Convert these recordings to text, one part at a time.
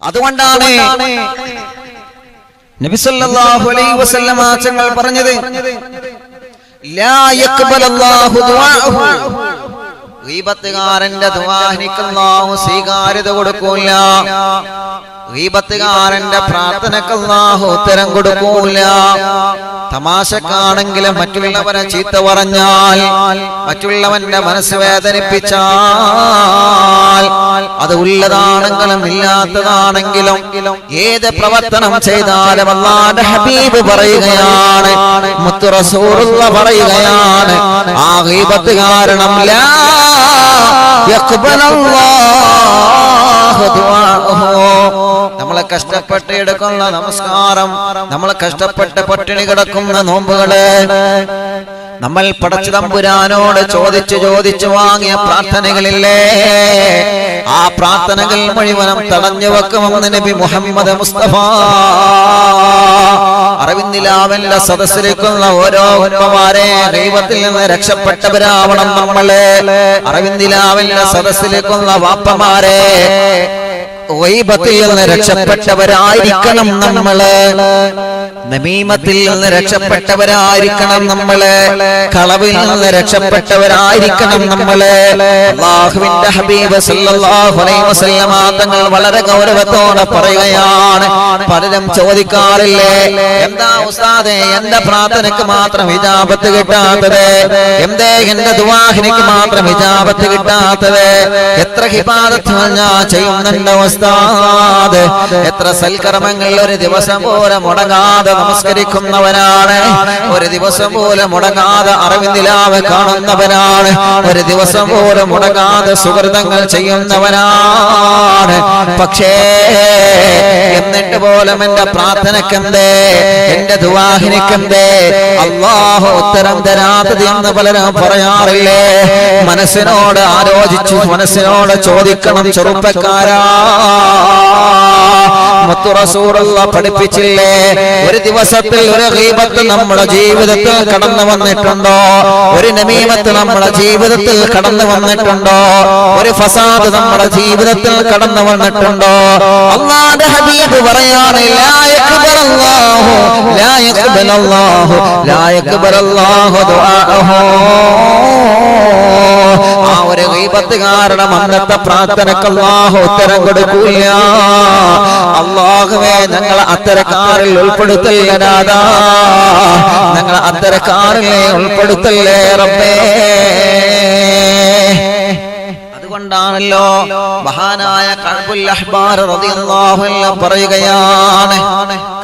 അതുകൊണ്ടാണ് നബി സല്ലല്ലാഹു അലൈഹി വസല്ലം തങ്ങൾ പറഞ്ഞത് ലാ യഖ്ബലല്ലാഹു ദുആഅഹു, ഗീബത്തുകാരന്റെ ദുആക്ക് അല്ലാഹു സ്വീകാര്യത കൊടുക്കൂല, ഗീബത്തുകാരന്റെ പ്രാർത്ഥനക്ക് അല്ലാഹു ഉത്തരം കൊടുക്കൂല. തമാശക്കാണെങ്കിലും മറ്റുള്ളവരെ ചീത്ത പറഞ്ഞാൽ, മറ്റുള്ളവന്റെ മനസ്സ് വേദനിപ്പിച്ചാൽ, അത് ഉള്ളതാണെങ്കിലും ഇല്ലാത്തതാണെങ്കിലും ഏത് പ്രവർത്തനം ചെയ്താലും അല്ലാഹുവിന്റെ ഹബീബ് പറയുകയാണ്, മുത്ത് റസൂലുള്ളാഹി പറയുകയാണ്, ആ ഗീബത്ത് കാരണം ലാ യഖ്ബലല്ലാഹു ദുആഅഹു. നമ്മളെ കഷ്ടപ്പെട്ട് എടുക്കുന്ന നമസ്കാരം, നമ്മളെ കഷ്ടപ്പെട്ട് പട്ടിണി കിടക്കുന്ന നോമ്പുകള്, നമ്മൾ പടച്ച തമ്പുരാനോട് ചോദിച്ചു വാങ്ങിയ പ്രാർത്ഥനകളില്ലേ, ആ പ്രാർത്ഥനകൾ മുഴുവനും തടഞ്ഞു വെക്കുമെന്ന് നബി മുഹമ്മദ് മുസ്തഫ. അറിവിന്ദിലാവന്റെ സദസ്സിലേക്കുള്ള ഓരോ ഉമ്മമാരെ ഗൈബത്തിൽ നിന്ന് രക്ഷപ്പെട്ടവരാവണം നമ്മള്. അറിവിന്ദിലാവന്റെ സദസ്സിലേക്കുള്ള വാപ്പമാരെ ഗൈബത്തിൽ നിന്ന് രക്ഷപ്പെട്ടവരായിരിക്കണം നമ്മള്. നമീമത്തിൽ നിന്ന് രക്ഷപ്പെട്ടവരായിരിക്കണം നമ്മള്. കളവിൽ നിന്ന് രക്ഷപ്പെട്ടവരായിരിക്കണം നമ്മള്. അല്ലാഹുവിന്റെ ഹബീബ് സല്ലല്ലാഹു അലൈഹി വസല്ലം തങ്ങൾ വളരെ ഗൗരവത്തോടെ പറയുകയാണ്. പലരും ചോദിക്കാറില്ലേ, എന്താ ഉസ്താദേ എന്റെ പ്രാർത്ഥനയ്ക്ക് മാത്രം ഇജാബത്ത് കിട്ടാത്തത്, എന്തേ എന്റെ ദുആഹിനിക്ക് മാത്രം ഇജാബത്ത് കിട്ടാത്തത്, എത്ര ഇബാദത്ത് ഞാൻ ചെയ്യുന്നുണ്ട് ഉസ്താദ്, എത്ര സൽക്കർമ്മങ്ങൾ ഒരു ദിവസം പോലെ മുടങ്ങാതെ നമസ്കരിക്കുന്നവനാണ്, ഒരു ദിവസം പോലെ മുടങ്ങാതെ അറിവിന്ദിലാവ് കാണുന്നവനാണ്, ഒരു ദിവസം പോലെ മുടങ്ങാതെ സുഹൃതങ്ങൾ ചെയ്യുന്നവനാണ്. പക്ഷേ എന്നിട്ട് പോലും എന്റെ പ്രാർത്ഥനക്കെന്തേ, എന്റെ ദുആഹിനിക്കെന്തേ അല്ലാഹു ഉത്തരം തരാത്തത് എന്ന് പലരും പറയാറില്ലേ? മനസ്സിനോട് ആലോചിച്ചു, മനസ്സിനോട് ചോദിക്കണം ചെറുപ്പക്കാരാ. മുത്ത് റസൂലുള്ളാഹി പഠിപ്പിച്ചില്ലേ, ഒരു ദിവസത്തിൽ ഒരു ഗീബത്ത് നമ്മുടെ ജീവിതത്തിൽ കടന്നു വന്നിട്ടുണ്ടോ, ഒരു നമീമത്ത് നമ്മുടെ ജീവിതത്തിൽ കടന്നു വന്നിട്ടുണ്ടോ, ഒരു ഫസാദ് നമ്മുടെ ജീവിതത്തിൽ കടന്നു വന്നിട്ടുണ്ടോ? അല്ലാഹുവിന്റെ ഹബീബ് പറയാണ്, ലാ യഖ്ബലല്ലാഹു ലാ യഖ്ബലല്ലാഹു ലാ യഖ്ബലല്ലാഹു ദുആഅഹു. ആ ഒരു ഗീബത്ത് കാരണം അന്നത്തെ പ്രാർത്ഥനക്ക് അല്ലാഹു ഉത്തരം കൊടുക്കൂല. അല്ലാഹുവേ ഞങ്ങൾ അത്തരക്കാരിൽ ഉൾപ്പെടുത്തല്ലേ നാഥാ, ഞങ്ങൾ അത്തരക്കാരിലെ ഉൾപ്പെടുത്തല്ലേ റബ്ബേ. അതുകൊണ്ടാണല്ലോ മഹാനായ കഅബുൽ അഹ്ബാർ റളിയല്ലാഹു അൻഹു പറയുകയാണ്,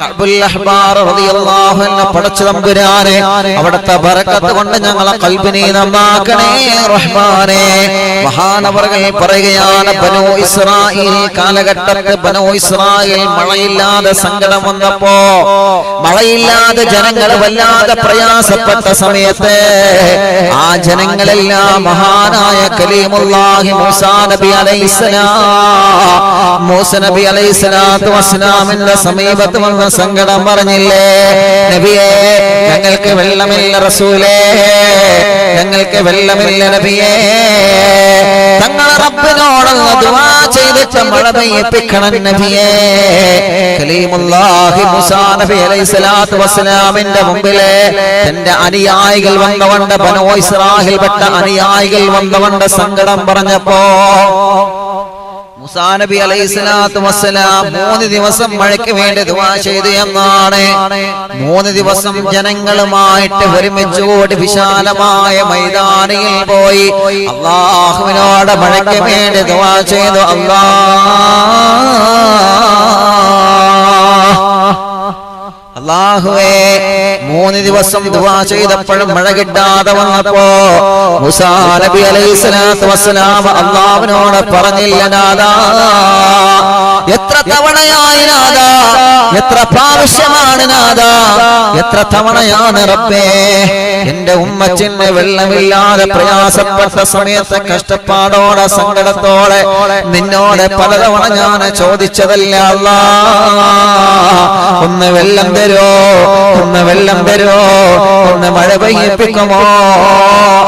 കഅബുൽ അഹ്ബാർ റളിയല്ലാഹു അൻഹു പടച്ച തമ്പുരാനെ അവിടുത്തെ ബറക്കത്ത് കൊണ്ട് ഞങ്ങളെ ഖൽബിനെ നന്നാക്കണേ റഹ്മാനേ. മഹാനവറുകൾ പറയുകയാണ്, ബനൂ ഇസ്രായേൽ കാലഘട്ടത്തിൽ ബനൂ ഇസ്രായേൽ മഴയില്ലാതെ സങ്കടം വന്നപ്പോ, മഴയില്ലാതെ ജനങ്ങൾ വല്ലാതെ പ്രയാസപ്പെട്ട സമയത്ത് ആ ജനങ്ങളെല്ലാം മഹാനായ കലീമുല്ലാഹി മൂസാ നബി അലൈഹിസ്സലാം, മൂസ നബി അലൈഹിസ്സലാത്തു വസ്സലാമിന്റെ സമീപത്ത് വന്ന സങ്കടം പറഞ്ഞില്ലേ, നബിയേ ഞങ്ങൾക്ക് വെള്ളമില്ല റസൂലേ, ഞങ്ങൾക്ക് വെള്ളമില്ല നബിയേ, തങ്ങളെ റബ്ബിനോടുള്ള ദുആ ചെയ്തിട്ട് മഴ പെയ്യിപ്പിക്കണം നബിയേ. കലീമുല്ലാഹി മൂസാ നബി അലൈഹിസ്സലാത്തു വസ്സലാമിന്റെ മുമ്പിലെ തന്റെ അനുയായികൾ വന്നവന്റെ ബനൂ ഇസ്രായേൽ പെട്ട അനുയായികൾ വന്നവന്റെ സങ്കടം പറഞ്ഞപ്പോ മൂസാ നബി അലൈഹിസ്സലാത്തു വസ്സലാം 3 ദിവസം മഴയ്ക്ക് വേണ്ടി ദുആ ചെയ്തു എന്നാണ്. 3 ദിവസം ജനങ്ങളുമായിട്ട് ഒരുമിച്ച് കൂടി വിശാലമായ മൈതാനിയിൽ പോയി അല്ലാഹുവിനോട് മഴയ്ക്ക് വേണ്ടി ദുആ ചെയ്തു. അല്ലാഹുവേ 3 ദിവസം ദുആ ചെയ്തപ്പോഴും മഴ കിട്ടാതെ വന്നപ്പോ മൂസാ നബി അലൈഹിസ്സലാത്തു വസ്സലാം അല്ലാഹുവിനോട് പറഞ്ഞില്ല, നാഥാ എത്ര തവണയായി നാഥാ, എത്ര പ്രാവശ്യമാണ് നാഥാ, എത്ര തവണയാണ് റബ്ബേ എന്റെ ഉമ്മച്ചിന് വെള്ളമില്ലാതെ പ്രയാസപ്പെട്ട സമയത്ത് കഷ്ടപ്പാടോടെ സങ്കടത്തോടെ നിന്നോട് പലതവണ ഞാൻ ചോദിച്ചതല്ല അല്ലാ, ഒന്ന് വെള്ളം തരോ, ഒന്ന് വെള്ളം തരോ, ഒന്ന് മഴ പെയ്യിപ്പിക്കുമോ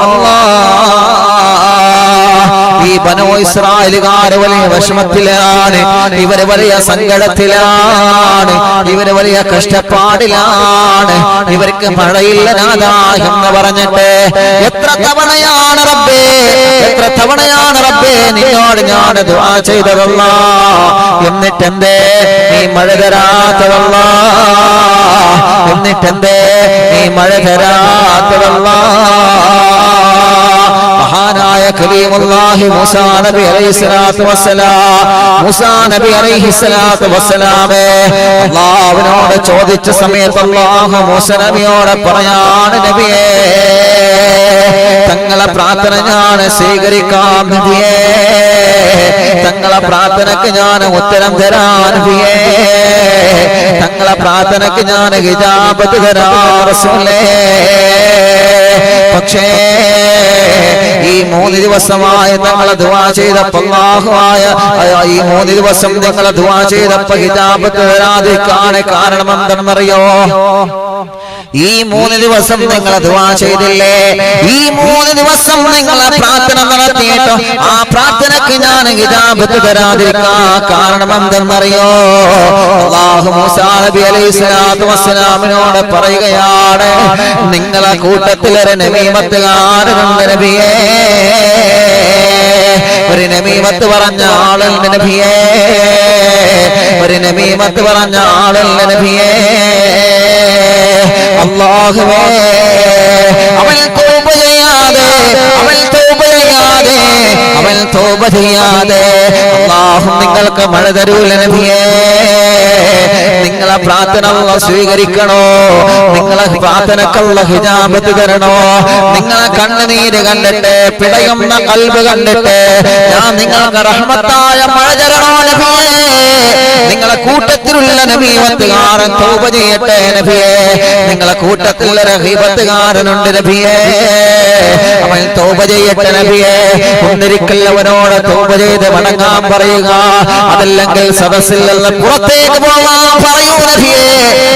അല്ലാ. ഈ ബനൂ ഇസ്രായേലുകാർ വലിയ വിഷമത്തിലാണ്, ഇവര് വലിയ സങ്കടത്തിലാണ്, ഇവര് വലിയ കഷ്ടപ്പാടിലാണ്, ഇവർക്ക് മഴയില്ല നാഥാ എന്ന് പറഞ്ഞിട്ട് എത്ര തവണയാണ് റബ്ബേ, എത്ര തവണയാണ് റബ്ബേ നിന്നോട് ഞാൻ ദുആ ചെയ്തതല്ലാ, എന്നിട്ടെന്തേ നീ മഴ തരാത്തതല്ലാ, എന്നിട്ടെന്തേ നീ മഴ തരാത്തതല്ലാ. മഹാനായ കലീമുല്ലാഹി മൂസാ നബി അലൈഹിസ്സലാത്തു വസ്സലാം, മൂസാ നബി അലൈഹിസ്സലാത്തു വസ്സലാമേ അല്ലാഹുവിനോട് ചോദിച്ച സമയത്ത് അല്ലാഹു മൂസാ നബിയോട് പറയാണ്, നബിയേ തങ്ങളെ പ്രാർത്ഥന ഞാൻ സ്വീകരിക്കാം നബിയേ, തങ്ങളെ പ്രാർത്ഥനക്ക് ഞാൻ ഉത്തരം തരാൻ നബിയേ, തങ്ങളെ പ്രാർത്ഥനക്ക് ഞാൻ ഹിജാബത്ത് തരാൻ റസൂലേ. പക്ഷേ ഈ 3 ദിവസമായി തങ്ങളെ ദുആ ചെയ്തപ്പോൾ അല്ലാഹുവായ ഈ 3 ദിവസം തങ്ങളെ ദുആ ചെയ്തപ്പോൾ ഹിജാബത്ത് തരാതിരിക്കാൻ കാരണം എന്തെന്നറിയോ? ഈ 3 ദിവസം നിങ്ങൾ ദുആ ചെയ്തില്ലേ, ഈ 3 ദിവസം നിങ്ങളെ പ്രാർത്ഥന നടത്തിയിട്ട് ആ പ്രാർത്ഥനക്ക് ഞാൻ ഹിജാബത്ത് തരാതിരിക്കാൻ കാരണം എന്തെന്നറിയോ? അല്ലാഹു മൂസാ നബി അലൈഹിസ്സലാത്തു വസ്സലാമിനോട് പറയുകയാണ്, നിങ്ങളെ കൂട്ടത്തിൽ ഒരു നമീമത്തുകാരനുണ്ട് നബിയേ, ഒരു നമീമത്ത് പറഞ്ഞ ആളുണ്ട് നബിയേ, ഒരു നമീമത്ത് പറഞ്ഞ ആളുണ്ട് നബിയേ. അല്ലാഹുവേ അവൻ തൗബ ചെയ്യാതെ, അവൻ തൗബ ചെയ്യാതെ, അവൻ തൗബ ചെയ്യാതെ അല്ലാഹു നിങ്ങൾക്ക് മഴ തരൂല നബിയേ. നിങ്ങളെ പ്രാർത്ഥന അല്ലാഹു സ്വീകരിക്കണോ, നിങ്ങളെ പ്രാർത്ഥനക്കുള്ള ഹിജാബത്ത് തരണോ, നിങ്ങളെ കണ്ണുനീര് കണ്ടിട്ട്, പിടയുന്ന ഖൽബ് കണ്ടിട്ട് ഞാൻ നിങ്ങൾക്ക് റഹ്മത്തായ മഴ തരണോ നബിയേ. നിങ്ങളെ കൂട്ടത്തിലുള്ള നബീവത്തുകാരൻ തൗബ ചെയ്യട്ടെ നബിയേ, നിങ്ങളെ കൂട്ടത്തിലുള്ള റഹീബത്തുകാരനുണ്ട് നബിയേ, അവൻ തൗബ ചെയ്യട്ടെ നബിയേ. ഒന്നിരിക്കൽ അവനോട് തൗബ ചെയ്ത് മടങ്ങാൻ പറയുക, അതല്ലെങ്കിൽ സദസ്സിൽ നിന്ന് പുറത്തേക്ക് പോകാൻ പറയൂ നബിയേ.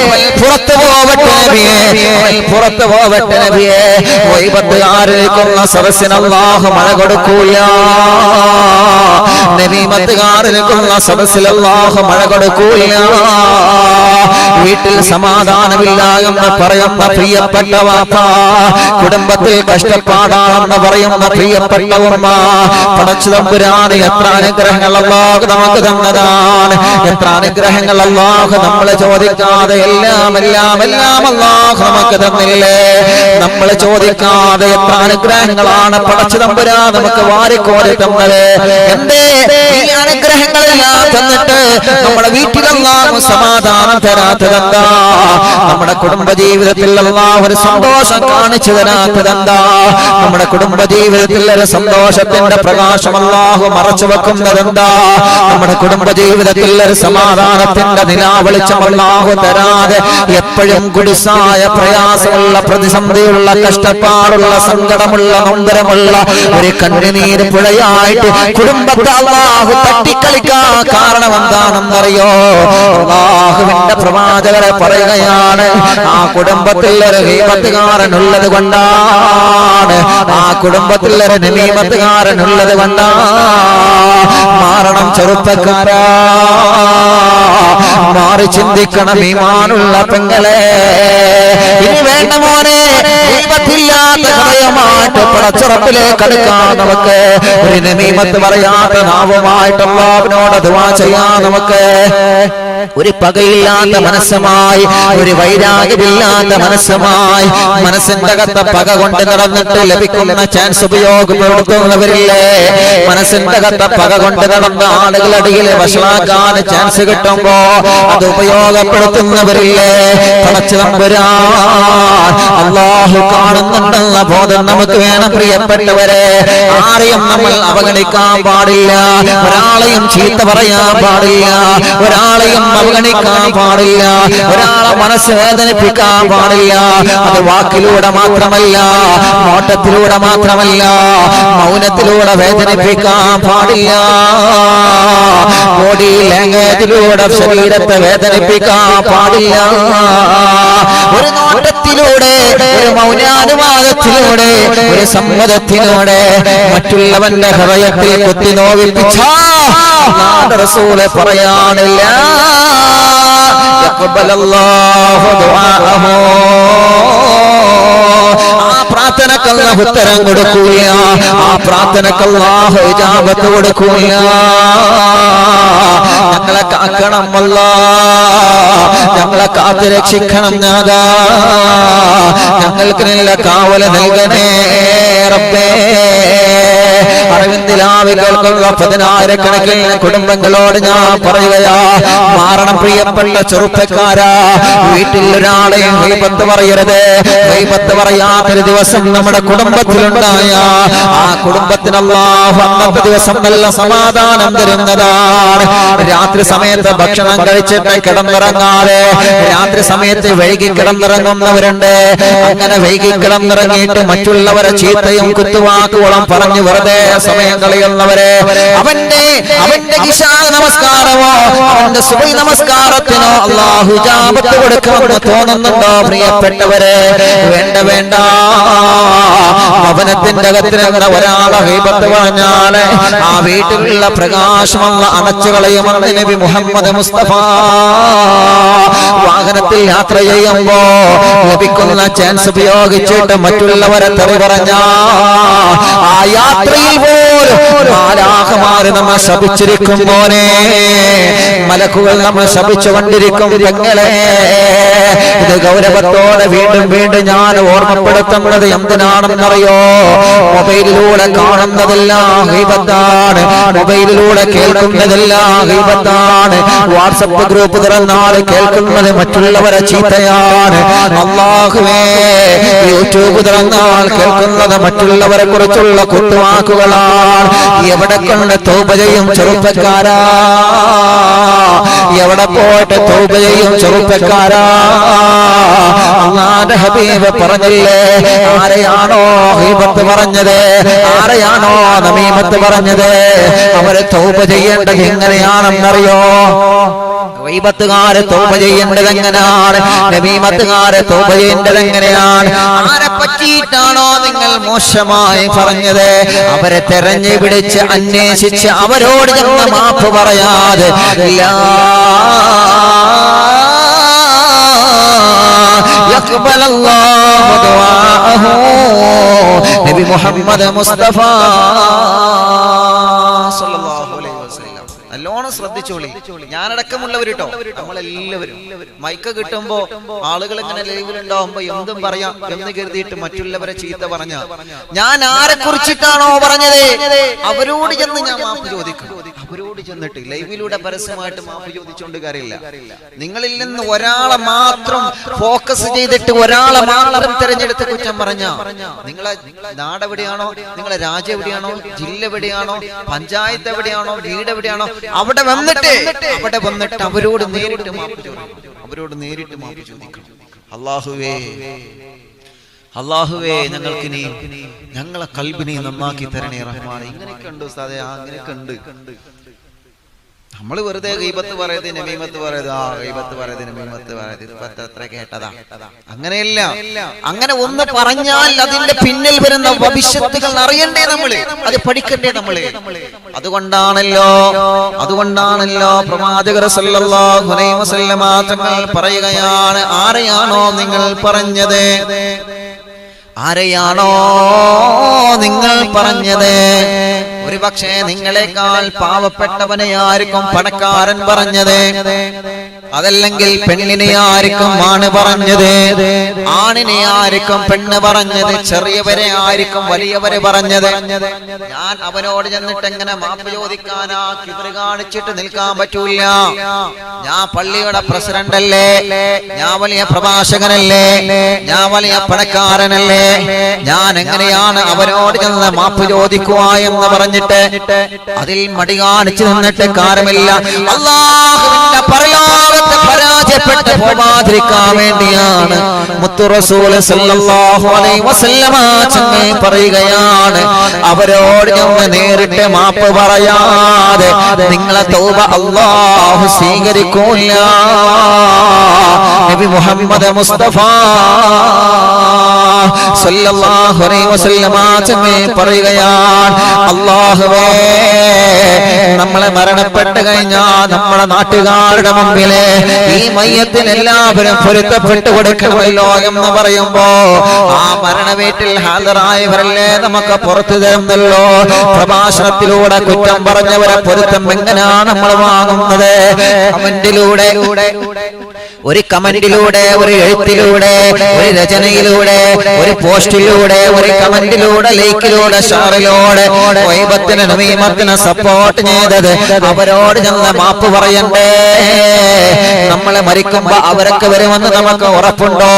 അവൻ പുറത്തു പോവട്ടെ നബിയേ, അവൻ പുറത്തു പോവട്ടെ നബിയേ. വൈബത്തുകാരിലേക്കുള്ള സദസ്സിന് അല്ലാഹു മഴ കൊടുക്കൂല, നബീമത്തുകാരിലേക്കുള്ള സദസ്സിൽ അല്ലാഹു മഴ കൊടുക്കൂല. വീട്ടിൽ സമാധാനമില്ല എന്ന് പറയുന്ന പ്രിയപ്പെട്ട വാപ്പ, കുടുംബത്തിൽ കഷ്ടപ്പാടാണെന്ന് പറയുന്ന പ്രിയപ്പെട്ട ഉമ്മ, പടച്ച തമ്പുരാന് എത്ര അനുഗ്രഹങ്ങൾ അല്ലാഹു നമുക്ക് തന്നതാണ്, എത്ര അനുഗ്രഹങ്ങൾ അല്ലാഹു നമ്മളെ ചോദിക്കാതെ എല്ലാം എല്ലാം എല്ലാം അല്ലാഹു നമുക്ക് തന്നില്ലേ. നമ്മൾ ചോദിക്കാതെ എത്ര അനുഗ്രഹങ്ങളാണ് പടച്ച തമ്പുരാൻ നമുക്ക് വാരിക്കോരി തന്നത്. എന്തേ ഈ അനുഗ്രഹങ്ങളെല്ലാം തന്നിട്ട് നമ്മുടെ വീട്ടിൽ അല്ലാഹു സമാധാനം തരാത്തതെന്താ? നമ്മുടെ കുടുംബ ജീവിതത്തിൽ അല്ലാഹു ഒരു സന്തോഷം കാണിച്ചു തരാത്തതെന്താ? നമ്മുടെ കുടുംബ ജീവിതത്തിൽ ഒരു സന്തോഷത്തിന്റെ പ്രകാശം അല്ലാഹു മറച്ചു വെക്കുന്നതെന്താ? നമ്മുടെ കുടുംബ ജീവിതത്തിൽ ഒരു സമാധാനത്തിന്റെ നിലാവെളിച്ചം അല്ലാഹു തരാതെ എപ്പോഴും കുടിസായ പ്രയാസമുള്ള, പ്രതിസന്ധിയുള്ള, കഷ്ടപ്പാടുള്ള, സങ്കടമുള്ള, നൊമ്പരമുള്ള ഒരു കണ്ണുനീര് പുഴയായിട്ട് കുടുംബത്തെ അല്ലാഹു തട്ടിക്കളിക്കാൻ കാരണം എന്താണെന്നറിയോ? അല്ലാഹുവിന്റെ പ്രവാചകരെ പറയുകയാണ്, ആ കുടുംബത്തിൽ ഒരു ഗീബത്തുകാരനുള്ളത് കൊണ്ടാണ്, ആ കുടുംബത്തിൽ ഒരു നമീമത്തുകാരനുള്ളത് കൊണ്ടാണ്. മാറണം ചെറുപ്പക്കാരാ, മാറി ചിന്തിക്കണം ഈമാനുള്ള പെങ്ങളെ. ഇനി വേണ്ട മോനെ, ഗീബത്തില്ലാത്ത ഹൃദയമായിട്ട് പടച്ചുറപ്പിലേക്ക് അടുക്കാൻ നമുക്ക്, ഒരു നമീമത്ത് പറയാത്ത നാവുമായിട്ട് അല്ലാഹുവിനോട് ദുആ ചെയ്യാൻ നമുക്ക്, ഒരു പകയില്ലാത്ത മനസ്സുമായി, ഒരു വൈരാഗ്യമില്ലാത്ത മനസ്സുമായി, മനസ്സിന്റെ അകത്ത പക കൊണ്ട് നടന്നിട്ട് ലഭിക്കുന്ന ചാൻസ് ഉപയോഗപ്പെടുത്തുന്നവരില്ലേ? മനസ്സിന്റെ അകത്ത പക കൊണ്ട് നടന്ന ആളുകളടിയിൽ വഷളാക്കാൻ ചാൻസ് കിട്ടുമ്പോ അത് ഉപയോഗപ്പെടുത്തുന്നവരില്ലേ? പടച്ച തമ്പുരാൻ അല്ലാഹു കാണുന്നുണ്ടെന്ന ബോധം നമുക്ക് വേണം പ്രിയപ്പെട്ടവരെ. ആരെയും നമ്മൾ അവഗണിക്കാൻ പാടില്ല, ഒരാളെയും ചീത്ത പറയാൻ പാടില്ല, ഒരാളെയും അവഗണിക്കാൻ പാടില്ല, ഒരാളെ മനസ്സ് വേദനിപ്പിക്കാൻ പാടില്ല. അത് വാക്കിലൂടെ മാത്രമല്ല, നോട്ടത്തിലൂടെ മാത്രമല്ല, മൗനത്തിലൂടെ വേദനിപ്പിക്കാൻ പാടില്ല. ബോഡി ലാംഗ്വേജിലൂടെ ശരീരത്തെ വേദനിപ്പിക്കാൻ പാടില്ല. ഒരു നോട്ടത്തിൽ മൗനത്തിലൂടെ, ഒരു മൗനാനുവാദത്തിലൂടെ, ഒരു സമ്മതത്തിലൂടെ മറ്റുള്ളവന്റെ ഹൃദയത്തിൽ കുത്തി നോവിപ്പിച്ച അല്ലാഹുവിന്റെ റസൂല് പറയാനില്ല യഖ്ബലല്ലാഹു ദുആഅഹു. ആ പ്രാർത്ഥനക്ക് അല്ലാഹു ഉത്തരം കൊടുക്കൂല, ആ പ്രാർത്ഥനക്ക് അല്ലാഹു ഇജാബത്ത് കൊടുക്കൂല. ഞങ്ങളെ കാക്കണം അല്ലാഹ്, ഞങ്ങളെ കാത്തു രക്ഷിക്കണം നാഥാ, ഞങ്ങൾക്ക് നല്ല കാവല് നൽകണേ റബ്ബേ. അറിവിന്ദിലാവി കേൾക്കുന്ന 10,000 കുടുംബങ്ങളോട് ഞാൻ പറയുകയാ, മാറണം പ്രിയപ്പെട്ട ചെറുപ്പക്കാരാ. വീട്ടിൽ ഒരാളെയും ഗീബത്ത് പറയരുത്. ഗീബത്ത് പറയാത്തൊരു ദിവസം നമ്മുടെ കുടുംബത്തിലുണ്ടായ ആ കുടുംബത്തിന് അല്ലാഹു അന്നത്തെ ദിവസം നല്ല സമാധാനം തരുന്നതാണ്. രാത്രി സമയത്ത് ഭക്ഷണം കഴിച്ചിട്ട് കിടന്നിറങ്ങാതെ രാത്രി സമയത്ത് വൈകി കിടന്നിറങ്ങുന്നവരുണ്ട്. അങ്ങനെ വൈകി കിടന്നിറങ്ങിയിട്ട് മറ്റുള്ളവരെ ചീത്തയും കുത്തുവാക്കുകളും പറഞ്ഞു വെറുതെ സമയം കളയുന്നവരെ, അവന്റെ ഇശാ നമസ്കാരമോ അവന്റെ സുബഹി നമസ്കാരത്തിനോ അല്ലാഹു ഇജാബത്ത് കൊടുക്കുമെന്ന് തോന്നുന്നുണ്ടോ പ്രിയപ്പെട്ടവരെ? വേണ്ട വേണ്ട. ഭവനത്തിന്റെ അകത്തിരുന്ന ഒരാളെ ഗീബത്ത് പറഞ്ഞാൽ ആ വീട്ടിലുള്ള പ്രകാശം അല്ലാഹു അണച്ചു കളയുമെന്ന് നബി മുഹമ്മദ് മുസ്തഫ. വാഹനത്തിൽ യാത്ര ചെയ്യുമ്പോ ലഭിക്കുന്ന ചാൻസ് ഉപയോഗിച്ചിട്ട് മറ്റുള്ളവരെ തെറി പറഞ്ഞ ആ യാത്രയിൽ പോലും മാലാഖമാര് നമ്മെ ശപിച്ചിരിക്കും പോലെ, മലക്കുകൾ നമ്മെ ശപിച്ചുകൊണ്ടിരിക്കും. പെങ്ങളെ, ഇത് ഗൗരവത്തോടെ വീണ്ടും വീണ്ടും ഞാൻ ഓർമ്മപ്പെടുത്തുന്നത് എന്തിനാണെന്നറിയോ? മൊബൈലിലൂടെ കാണുന്നതെല്ലാം ഗീബത്താണ്, മൊബൈലിലൂടെ കേൾക്കുന്നതെല്ലാം ഗീബത്താണ്. വാട്സപ്പ് ഗ്രൂപ്പ് തുറന്നാൽ കേൾക്കുന്നത് മറ്റുള്ളവരെ ചീത്തയാണ്. അല്ലാഹുവേ, യൂട്യൂബ് തുറന്നാൽ കേൾക്കുന്നത് മറ്റുള്ളവരെ കുറിച്ചുള്ള കുത്തുവാക്കുകളാണ്. എവിടെ കൊണ്ട് തൗബ ചെയ്യും ചെറുപ്പക്കാരാ? എവിടെ പോയിട്ട് തൗബ ചെയ്യും ചെറുപ്പക്കാരാ? അല്ലാഹുവിന്റെ ഹബീബ് പറഞ്ഞില്ലേ, ആരെയാണോ ഗീബത്ത് പറഞ്ഞത്, ആരെയാണോ നമീമത്ത് പറഞ്ഞത്, അവരെ തൗബ ചെയ്യേണ്ടത് എങ്ങനെയാണെന്നറിയോ? ഗീബത്തുകാരെ തൗബ ചെയ്യേണ്ടത് എങ്ങനെയാണ്? നമീമത്തുകാരെ തൗബ ചെയ്യേണ്ടത് എങ്ങനെയാണ്? ആരെ പറ്റിയിട്ടാണോ നിങ്ങൾ മോശമായി പറഞ്ഞത്, അവരെ തെരഞ്ഞു പിടിച്ച് അന്വേഷിച്ച് അവരോട് ചെന്ന് മാപ്പ് പറയാതെ യഖ്ബലല്ലാഹു ദുആഅഹു. നബി മുഹമ്മദ് മുസ്തഫ സല്ലല്ലാഹു അലൈഹി വസല്ലം. നല്ലോണം ശ്രദ്ധിച്ചോളി, ഞാനടക്കമുള്ളവർ കേട്ടോ. നമ്മളെല്ലാവരും മൈക്ക് കിട്ടുമ്പോ ആളുകൾ ഇങ്ങനെ ലൈവിലുണ്ടാവുമ്പോ എന്തും പറയാം എന്ന് കരുതിയിട്ട് മറ്റുള്ളവരെ ചീത്ത പറഞ്ഞ, ഞാൻ ആരെ കുറിച്ചിട്ടാണോ പറഞ്ഞത് അവരോട് ചെന്ന് ഞാൻ മാപ്പ് ചോദിക്കും. അവരോട് ചെന്നിട്ട് ലൈവിലൂടെ പരസ്യമായിട്ട് മാപ്പ് ചോദിച്ചുകൊണ്ട് കാര്യമില്ല. നിങ്ങളിൽ നിന്ന് ഒരാളെ മാത്രം ഫോക്കസ് ചെയ്തിട്ട് ഒരാളെ മാത്രം തിരഞ്ഞെടുത്ത് കുറ്റം പറഞ്ഞ, നിങ്ങളെ നാടെവിടെയാണോ, നിങ്ങളെ രാജ്യം എവിടെയാണോ, ജില്ല എവിടെയാണോ, പഞ്ചായത്ത് എവിടെയാണോ, വീട് എവിടെയാണോ, അവിടെ വന്നിട്ട് അവരോട് നേരിട്ട് മാപ്പ് ചോദിക്കും. അവരോട് നേരിട്ട് മാപ്പ് ചോദിക്കണം. അല്ലാഹുവേ, ഞങ്ങൾക്കിനി ഞങ്ങളെ കൽബിനെ നന്നാക്കി തരണേ റഹ്മാനെ. ഇങ്ങനെയൊക്കെ ഉണ്ട് ഉസ്താദേ, അങ്ങനെയൊക്കെ ഉണ്ട്. നമ്മൾ വെറുതെ ഗീബത്ത് പറയത്, നമീമത്ത് പറയത്, ഗീബത്ത് പറയത്, നമീമത്ത് പറയത്, അത്ര കേട്ടതാ. അങ്ങനെയല്ല. അങ്ങനെ ഒന്ന് പറഞ്ഞാൽ അതിന്റെ പിന്നിൽ വരുന്ന ഭവിഷ്യത്തുകൾ അറിയണ്ടേ നമ്മള്, അത് പഠിക്കണ്ടേ നമ്മള്. അതുകൊണ്ടാണല്ലോ പ്രവാചകർ സല്ലല്ലാഹു അലൈഹി വസല്ലമ തങ്ങൾ പറയുകയാണ്, ആരെയാണോ നിങ്ങൾ പറഞ്ഞത്, ആരെയാണോ നിങ്ങൾ പറഞ്ഞത്, ഒരു പക്ഷേ നിങ്ങളെക്കാൾ പാവപ്പെട്ടവനെ ആയിരിക്കും പണക്കാരൻ പറഞ്ഞത്, അതല്ലെങ്കിൽ പെണ്ണിനെ ആയിരിക്കും ആണ് പറഞ്ഞത്, ആണിനെ ആയിരിക്കും പെണ്ണ് പറഞ്ഞത്, ചെറിയവരെ ആയിരിക്കും വലിയവരെ പറഞ്ഞത്. ഞാൻ അവനോട് ചെന്നിട്ട് എങ്ങനെ മാപ്പ് ചോദിക്കാനാ? കിബറ് കാണിച്ചിട്ട് നിൽക്കാൻ പറ്റൂല. ഞാൻ പള്ളിയുടെ പ്രസിഡന്റ് അല്ലേ, ഞാൻ വലിയ പ്രഭാഷകനല്ലേ, ഞാൻ വലിയ പണക്കാരനല്ലേ, ഞാൻ എങ്ങനെയാണ് അവനോട് ചെന്ന് മാപ്പ് ചോദിക്കുക എന്ന് പറഞ്ഞിട്ട് അതിൽ മടി കാണിച്ചു നിന്നിട്ട് കാര്യമില്ല. അല്ലാഹുവിന്റെ പരലോകത്തെ പരാജയപ്പെട്ട് പോവാതിരിക്കാൻ വേണ്ടിയാണ് മുത്തു റസൂൽ സല്ലല്ലാഹു അലൈഹി വസല്ലമ തങ്ങൾ പറയുകയാണ്, അവരോട് ചെന്ന് നേരിട്ട് മാപ്പ് പറയാതെ നിങ്ങളെ തൗബ അല്ലാഹു സ്വീകരിക്കൂല. നബി മുഹമ്മദ് മുസ്തഫ സല്ലല്ലാഹു അലൈഹി വസല്ലമ തങ്ങൾ പറയുകയാണ്, അല്ലാഹുവേ നമ്മളെ മരണപ്പെട്ട് കഴിഞ്ഞാൽ നമ്മുടെ നാട്ടുകാരുടെ മുമ്പില് ഈ മയ്യത്തിന് എല്ലാവരും പൊരുത്തപ്പെട്ടു കൊടുക്കണമല്ലോ എന്ന് പറയുമ്പോ ആ മരണ വീട്ടിൽ ഹാജരായവരല്ലേ നമുക്ക് പുറത്തു തരുന്നല്ലോ. പ്രഭാഷണത്തിലൂടെ കുറ്റം പറഞ്ഞവരെ പൊരുത്തം എങ്ങനെയാണ് നമ്മൾ വാങ്ങുന്നത്? കമന്റിലൂടെ, ഒരു കമന്റിലൂടെ, ഒരു എഴുത്തിലൂടെ, ഒരു രചനയിലൂടെ, ഒരു പോസ്റ്റിലൂടെ, ഒരു കമന്റിലൂടെ, ലൈക്കിലൂടെ, ഷെയറിലൂടെ ഗൈബത്തിന് നമീമത്തിന് സപ്പോർട്ട് ചെയ്തത് അവരോട് ഞങ്ങൾ മാപ്പ് പറയണ്ടേ? നമ്മളെ മരിക്കുമ്പോ അവരൊക്കെ വരുമെന്ന് നമുക്ക് ഉറപ്പുണ്ടോ?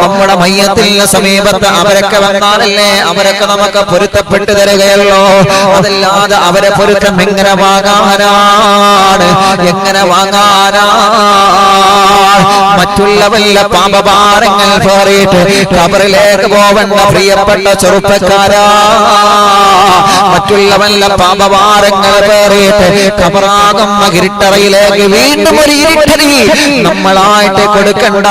നമ്മുടെ മയ്യത്തിന് സമീപത്ത് അവരൊക്കെ വന്നാലല്ലേ അവരൊക്കെ നമുക്ക് പൊരുത്തപ്പെട്ടു തരികയല്ലോ. അതല്ലാതെ അവരെ പൊരുത്തം എങ്ങനെ വാങ്ങാനാണ്? എങ്ങനെ വാങ്ങാനാണ്? മറ്റുള്ള വല്ല പാപഭാരങ്ങൾ പേറിയിട്ട് ഖബറിലേക്ക് പോവണ്ട പ്രിയപ്പെട്ട ചെറുപ്പക്കാരാ, മറ്റുള്ള വല്ല പാപഭാരങ്ങൾ പേറിയിട്ട് ഖബറാകുന്ന ഇരുട്ടറയിലേക്ക് വീണ്ടും ഒരു ഇരുട്ടടി നമ്മളായിട്ട് കൊടുക്കണ്ട.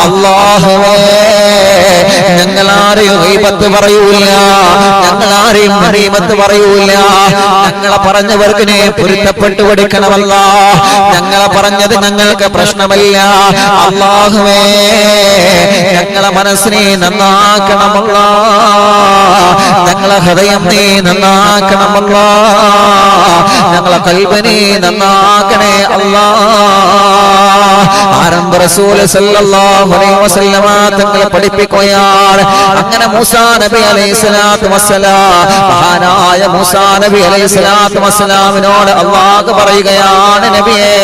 അല്ലാഹുവേ ഞങ്ങളാരെയും ഗീബത്ത് പറയൂല, ഞങ്ങളാരെയും ഗീബത്ത് പറയൂല. ഞങ്ങളെ പറഞ്ഞവർക്ക് നീ പൊരുത്തപ്പെട്ടു കൊടുക്കണമല്ല. ഞങ്ങളെ പറഞ്ഞത് ഞങ്ങൾക്ക് പ്രശ്നമല്ല. അല്ലാഹുവേ ഞങ്ങളെ മനസ്സിനെ നന്നാക്കണമല്ല, ഞങ്ങളെ ഹൃദയം നീ നന്നാക്കണമല്ല, ഞങ്ങളെ കൽബിനെ നന്നാക്കണേ അല്ലാ. ആരംഭ റസൂൽ സല്ലല്ലാഹു അലൈഹി വസല്ലമ തങ്ങളെ പഠിപ്പിക്കുകയാണ്. അങ്ങനെ മൂസാ നബി അലൈഹിസ്സലാത്തു വസ്സലാം, മഹാനായ മൂസാ നബി അലൈഹിസ്സലാത്തു വസ്സലാമിനോട് അല്ലാഹു പറയുകയാണ്, നബിയേ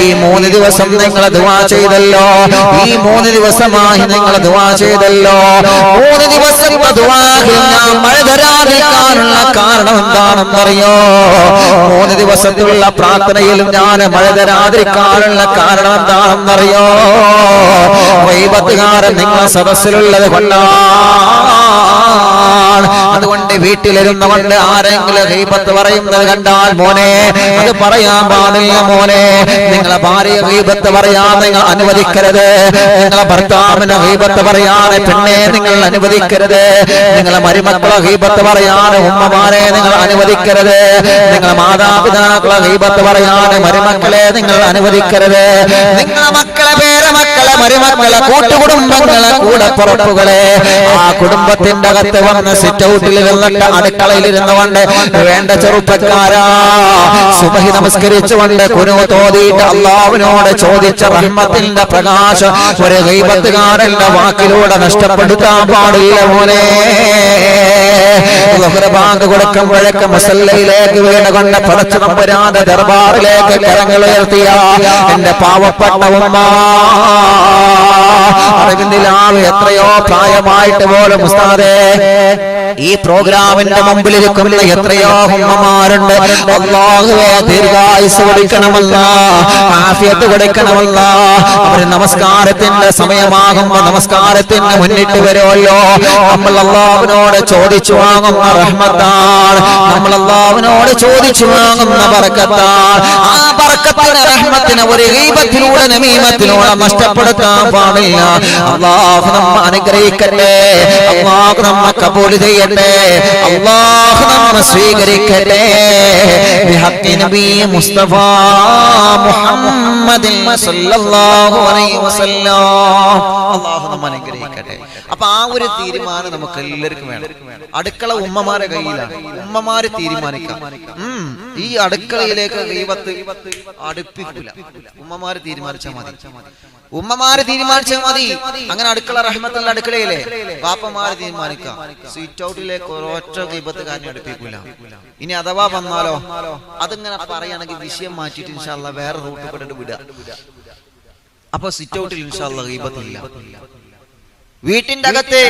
ഈ 3 ദിവസം നിങ്ങൾ ദുആ ചെയ്തല്ലോ, ഈ 3 ദിവസമായി നിങ്ങൾ ദുആ ചെയ്തല്ലോ. 3 ദിവസത്തെ ദുആയിൽ ഞാൻ മഴ തരാതിരിക്കാനുള്ള കാരണം എന്താണെന്നറിയോ? 3 ദിവസത്തുള്ള പ്രാർത്ഥനയിലും ഞാൻ മഴ തരാതിരിക്കാനുള്ള കാരണം എന്താണെന്നറിയോ? ഗൈബത്തുകാരൻ നിങ്ങൾ സദസ്സിലുള്ളത് കൊണ്ടാണ്. അതുകൊണ്ട് വീട്ടിലിരുന്നുകൊണ്ട് ആരെങ്കിലും ഗീബത്ത് പറയുന്നത് കണ്ടാൽ മോനെ അത് പറയാൻ പാടില്ല. മോനെ നിങ്ങളെ ഭാര്യ ഗീബത്ത് പറയാൻ നിങ്ങൾ അനുവദിക്കരുത്. നിങ്ങളെ ഭർത്താവിനെ ഗീബത്ത് പറയാൻ പെണ്ണെ നിങ്ങൾ അനുവദിക്കരുത്. നിങ്ങളെ മരുമക്കളെ ഗീബത്ത് പറയാൻ ഉമ്മമാരെ നിങ്ങൾ അനുവദിക്കരുത്. നിങ്ങളെ മാതാപിതാക്കളെ ഗീബത്ത് പറയാൻ മരുമക്കളെ നിങ്ങൾ അനുവദിക്കരുത്. നിങ്ങളെ മക്കളെ, പേരമക്കളെ, മരുമക്കളെ, കൂട്ടുകുടുംബങ്ങളെ, കൂടപ്പുറപ്പുകളെ ആ കുടുംബത്തിന്റെ അകത്ത് വന്ന് സിറ്റ് ഔട്ടിൽ ഇരുന്നിട്ട് അടുക്കളയിൽ ഇരുന്നുകൊണ്ട് വേണ്ട ചെറുപ്പക്കാരാ സുബഹി നമസ്കരിച്ചുകൊണ്ട് ഖുനൂത്ത് ഓതിയിട്ട് അല്ലാഹുവിനോട് ചോദിച്ച റഹ്മത്തിന്റെ പ്രകാശം ഒരു ഗീബത്തുകാരന്റെ വാക്കിലൂടെ നഷ്ടപ്പെടുത്താൻ പാടില്ല മോനെ. ബാങ്ക് കൊടുക്കുമ്പോഴേക്ക് മുസല്ലയിലേക്ക് വീണുകൊണ്ട് പടച്ച തമ്പുരാന്റെ ദർബാറിലേക്ക് കരങ്ങൾ ഉയർത്തിയ എന്റെ പാവപ്പെട്ട ഉമ്മ, അറിവിന്ദിലാവ് എത്രയോ പ്രായമായിട്ട് പോലും ഉസ്താദേ ഈ പ്രോഗ്രാമിന്റെ മുമ്പിലിരിക്കുന്ന എത്രയോ ഉമ്മമാരുണ്ട്. അല്ലാഹുവേ ദീർഘായുസ് കൊടുക്കണമല്ല, ആഫിയത്ത് കൊടുക്കണമല്ല. അവർ നമസ്കാരത്തിന്റെ സമയമാകുമ്പോ നമസ്കാരത്തിന് മുന്നിട്ട് വരുമല്ലോ. നമ്മൾ അല്ലാഹുവിനോട് ചോദിച്ചു വാങ്ങുന്ന റഹ്മത്താണ്, നമ്മൾ അല്ലാഹുവിനോട് ചോദിച്ചു വാങ്ങുന്ന ബർക്കത്താണ്. ആ ബർക്കത്തിന് റഹ്മത്തിന് ഒരു ഗീബത്തിലൂടെ നമീമത്തിലൂടെ നഷ്ടപ്പെടുത്താൻ പാടില്ല. അല്ലാഹു നമ്മെ അനുഗ്രഹിക്കട്ടെ, അല്ലാഹു നമ്മെ കബൂൽ ചെയ്യട്ടെ, അല്ലാഹു നമ്മെ സ്വീകരിക്കട്ടെ. ബിഹഖി നബി മുസ്തഫ മുഹമ്മദ് സല്ലല്ലാഹു അലൈഹി വസല്ലം. അല്ലാഹു നമ്മെ അനുഗ്രഹിക്കട്ടെ. അപ്പൊ ആ ഒരു തീരുമാനം നമുക്ക് എല്ലാവർക്കും വേണം. അടുക്കള ഉമ്മമാരെ കയ്യിലാണ്, ഉമ്മമാര് തീരുമാനിക്കാം. ഈ അടുക്കളയിലേക്ക് ഗീബത്ത് അടുപ്പിക്കില്ല, ഉമ്മമാര് തീരുമാനിച്ചാൽ മതി, ഉമ്മമാര് തീരുമാനിച്ചാൽ മതി. അങ്ങനെ അടുക്കള റഹ്മത്തുള്ള അടുക്കളയിലെ ബാപ്പമാര് തീരുമാനിക്കാം. സീറ്റ് ഔട്ടിലേക്ക് ഒരൊറ്റ ഗീബത്തുകാരനെ അടുപ്പിക്കില്ല. ഇനി അഥവാ വന്നാലോ അതിങ്ങനെ പറയുകയാണെങ്കിൽ വിഷയം മാറ്റിയിട്ട് ഇൻഷാ അല്ലാഹ് വേറെ റൂട്ട് പെട്ടിട്ട് വിടുക. അപ്പൊ സിറ്റ് ഔട്ടിൽ ഇൻഷാ അല്ലാഹ് ഗീബത്തില്ല. വീട്ടിന്റെ അകത്ത്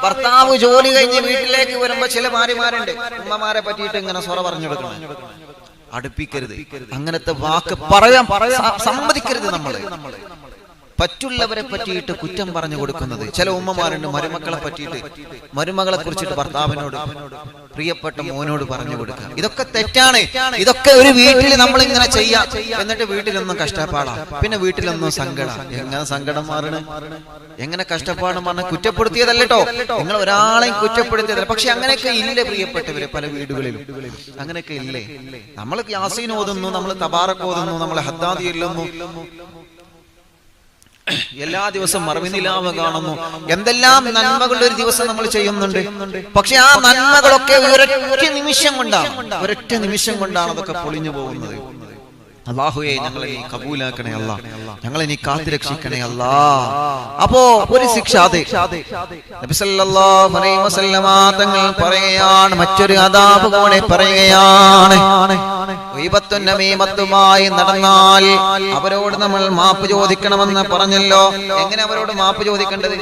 ഭർത്താവ് ജോലി കഴിഞ്ഞ് വീട്ടിലേക്ക് വരുമ്പോ ചില ഭാര്യമാരുണ്ട് ഉമ്മമാരെ പറ്റിയിട്ട് ഇങ്ങനെ സ്വറ പറഞ്ഞു കൊടുക്കണം. അടുപ്പിക്കരുത്, അങ്ങനത്തെ വാക്ക് പറയാൻ സമ്മതിക്കരുത്. നമ്മള് മറ്റുള്ളവരെ പറ്റിയിട്ട് കുറ്റം പറഞ്ഞു കൊടുക്കുന്നത്. ചില ഉമ്മമാരുണ്ട് മരുമക്കളെ പറ്റിയിട്ട്, മരുമകളെ കുറിച്ചിട്ട് ഭർത്താവിനോട്, പ്രിയപ്പെട്ട മോനോട് പറഞ്ഞു കൊടുക്കുക. ഇതൊക്കെ തെറ്റാണ്. ഇതൊക്കെ ഒരു വീട്ടിൽ നമ്മൾ ഇങ്ങനെ ചെയ്യാം. എന്നിട്ട് വീട്ടിലൊന്നും കഷ്ടപ്പാടാ, പിന്നെ വീട്ടിലൊന്നും സങ്കടം. എങ്ങനെ സങ്കടം മാറണം, എങ്ങനെ കഷ്ടപ്പാടും പറഞ്ഞ കുറ്റപ്പെടുത്തിയതല്ലോ. നിങ്ങൾ ഒരാളെയും കുറ്റപ്പെടുത്തിയതല്ല. പക്ഷെ അങ്ങനെയൊക്കെ ഇല്ലേ പ്രിയപ്പെട്ടവരെ? പല വീടുകളിലും അങ്ങനെയൊക്കെ ഇല്ലേ? നമ്മൾ യാസീൻ ഓതുന്നു, നമ്മൾ തബാറക് ഓതുന്നു, നമ്മൾ ഹദ്ദാദ് ചൊല്ലുന്നു, എല്ലാ ദിവസവും മറവിനിലാവ് കാണുന്നു, എന്തെല്ലാം നന്മകളുടെ ഒരു ദിവസം നമ്മൾ ചെയ്യുന്നുണ്ട്. പക്ഷെ ആ നന്മകളൊക്കെ ഒരൊറ്റ നിമിഷം കൊണ്ടാണ് അതൊക്കെ പൊളിഞ്ഞു പോകുന്നത്. അല്ലാഹുവേ, ഞങ്ങളെ നീ കബൂലാക്കണേ അല്ലാ, ഞങ്ങളെ നീ കാത്തുരക്ഷിക്കണേ അല്ലാ. അപ്പോ ഒരു ശിക്ഷ നബി സല്ലല്ലാഹു അലൈഹി വസല്ലമ തങ്ങൾ പറയുകയാണ്, മറ്റൊരു അദാബ് കൂടെ പറയുകയാണ്. ഗീബത്തും നമീമത്തുമായി നടന്നാൽ അവരോട് നമ്മൾ മാപ്പ് ചോദിക്കണമെന്ന് പറഞ്ഞല്ലോ. എങ്ങനെ അവരോട് മാപ്പ് ചോദിക്കേണ്ടത്?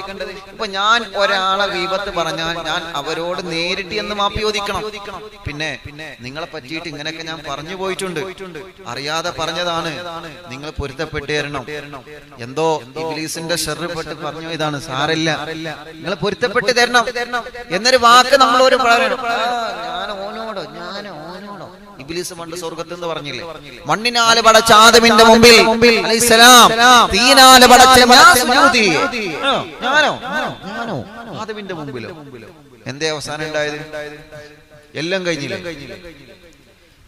ഇപ്പൊ ഞാൻ ഒരാളെ ഗീബത്ത് പറഞ്ഞാൽ ഞാൻ അവരോട് നേരിട്ട് എന്ന് മാപ്പ് ചോദിക്കണം. പിന്നെ നിങ്ങളെ പറ്റിയിട്ട് ഇങ്ങനെയൊക്കെ ഞാൻ പറഞ്ഞു പോയിട്ടുണ്ട്, അറിയാതെ പറഞ്ഞതാണ്, നിങ്ങൾ പൊരുത്തപ്പെട്ട് തരണം. എന്തോ ഇബ്ലീസിന്റെ ശർറിൽപ്പെട്ട് പറഞ്ഞു, ഇതാണ് സാരല്ല, നിങ്ങൾ പൊരുത്തപ്പെട്ട് തരണം എന്നൊരു വാക്ക് നമ്മൾ ഒരു ഇബ്ലീസ് പണ്ട് സ്വർഗത്ത് എന്ന് പറഞ്ഞില്ലേ? മണ്ണിനാല് പടച്ച ആദമിന്റെ മുമ്പിൽ അലൈഹിസ്സലാം തീനാല് പടച്ച ഞാനോ ആദമിന്റെ മുമ്പിലോ? എന്തേ അവസാനം ഉണ്ടായത്? എല്ലാം കഴിഞ്ഞില്ലേ?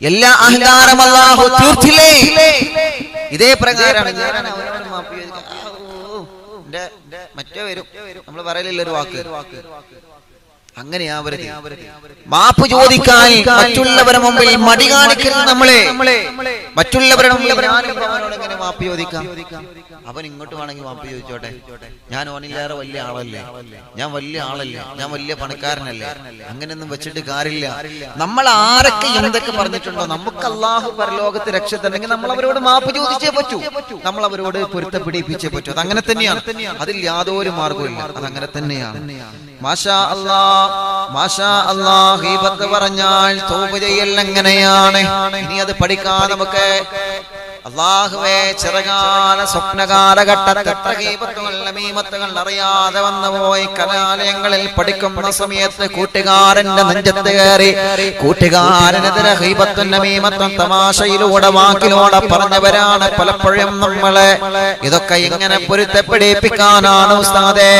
എല്ലാ അഹങ്കാരം അല്ലാഹു തീർത്തില്ലേ? ഇതേ പ്രകാരമാണ് ഞാൻ അവനോട് മാപ്പ് മറ്റേ വരും നമ്മൾ പറയലില്ല ഒരു വാക്ക്. അങ്ങനെയാ മാപ്പ് ചോദിക്കാൻ മറ്റുള്ളവരുടെ മുമ്പിൽ മടി കാണിക്കരുത്. മറ്റുള്ളവരുടെ മുമ്പിൽ അവനോട് എങ്ങനെ മാപ്പ് ചോദിക്കാം? അവൻ ഇങ്ങോട്ട് വേണമെങ്കിൽ മാപ്പ് ചോദിച്ചോട്ടെ, ഞാൻ ഓനില്ലാതെ വലിയ ആളല്ലേ, ഞാൻ വലിയ ആളല്ലേ, ഞാൻ വലിയ പണക്കാരനല്ലേ, അങ്ങനെയൊന്നും വെച്ചിട്ട് കാര്യമില്ല. നമ്മൾ ആരൊക്കെ എന്തൊക്കെ പറഞ്ഞിട്ടുണ്ടോ, നമുക്ക് അല്ലാഹു പരലോകത്ത് രക്ഷ തന്നെങ്കിൽ നമ്മൾ അവരോട് മാപ്പ് ചോദിച്ചേ പറ്റൂ, നമ്മൾ അവരോട് പൊരുത്തപ്പെടിപ്പിച്ചേ പറ്റൂ. അത് അങ്ങനെ തന്നെയാണ്, അതിൽ യാതൊരു മാർഗവും ഇല്ല, അത് അങ്ങനെ തന്നെയാണ്. മാഷാ അല്ലാഹ്, മാഷാ അല്ലാഹ്. ഗീബത്ത് പറഞ്ഞാൽ തൗബ ചെയ്യൽ എങ്ങനെയാണ്? ഇനി അത് പഠിക്കാൻ നമുക്ക് അല്ലാഹുവേ ചെറുകാല സ്വപ്നകാലഘട്ടത്തെ ഗീബത്തുകൾ നമീമത്തുകൾ അറിയാതെ വന്നുപോയി കലാലയങ്ങളിൽ പഠിക്കുന്ന സമയത്ത് കൂട്ടുകാരന്റെ നെഞ്ചത്ത് കയറി കൂട്ടുകാരനെതിരെ ഗീബത്തും നമീമത്തും തമാശയിലൂടെ വാക്കിലൂടെ പറഞ്ഞവരാണ് പലപ്പോഴും നമ്മളെ. ഇതൊക്കെ എങ്ങനെ പൊരുത്തപ്പെടിപ്പിക്കാനാണ് ഉസ്താദേ?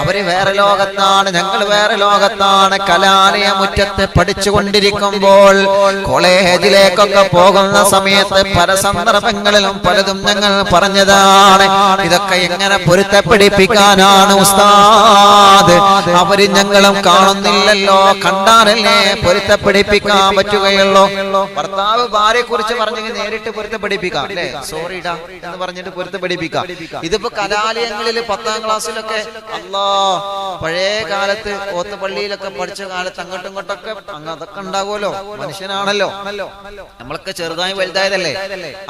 അവര് വേറെ ലോകത്താണ്, ഞങ്ങൾ വേറെ ലോകത്താണ്. കലാലയ മുറ്റത്ത് പഠിച്ചുകൊണ്ടിരിക്കുമ്പോൾ കോളേജിലേക്കൊക്കെ പോകുന്ന സമയത്ത് പല സന്ദർഭങ്ങളിലും പലതും ഞങ്ങൾ പറഞ്ഞതാണ്. ഇതൊക്കെ എങ്ങനെ പൊരുത്തപ്പെടിപ്പിക്കാനാണ് ഉസ്താദ്? അവര് ഞങ്ങളും കാണുന്നില്ലല്ലോ, കണ്ടാലല്ലേ പൊരുത്തപ്പെടിപ്പിക്കാൻ പറ്റുകയുള്ളൂ. ഭർത്താവ് ഭാര്യയെ കുറിച്ച് പറഞ്ഞെങ്കിൽ നേരിട്ട് പൊരുത്തപ്പെടിപ്പിക്കാം അല്ലേ, സോറിടാ എന്ന് പറഞ്ഞിട്ട് പൊരുത്തപ്പെടിപ്പിക്കാം. ഇതിപ്പോ കലാലയങ്ങളിൽ 10ാം ക്ലാസ്സിലൊക്കെ പഴയ കാലത്ത് ഓത്തുപള്ളിയിലൊക്കെ പഠിച്ച കാലത്ത് അങ്ങോട്ടും ഇങ്ങോട്ടൊക്കെ അതൊക്കെ ഉണ്ടാകുമല്ലോ, മനുഷ്യനാണല്ലോ, നമ്മളൊക്കെ ചെറുതായി വലുതായതല്ലേ.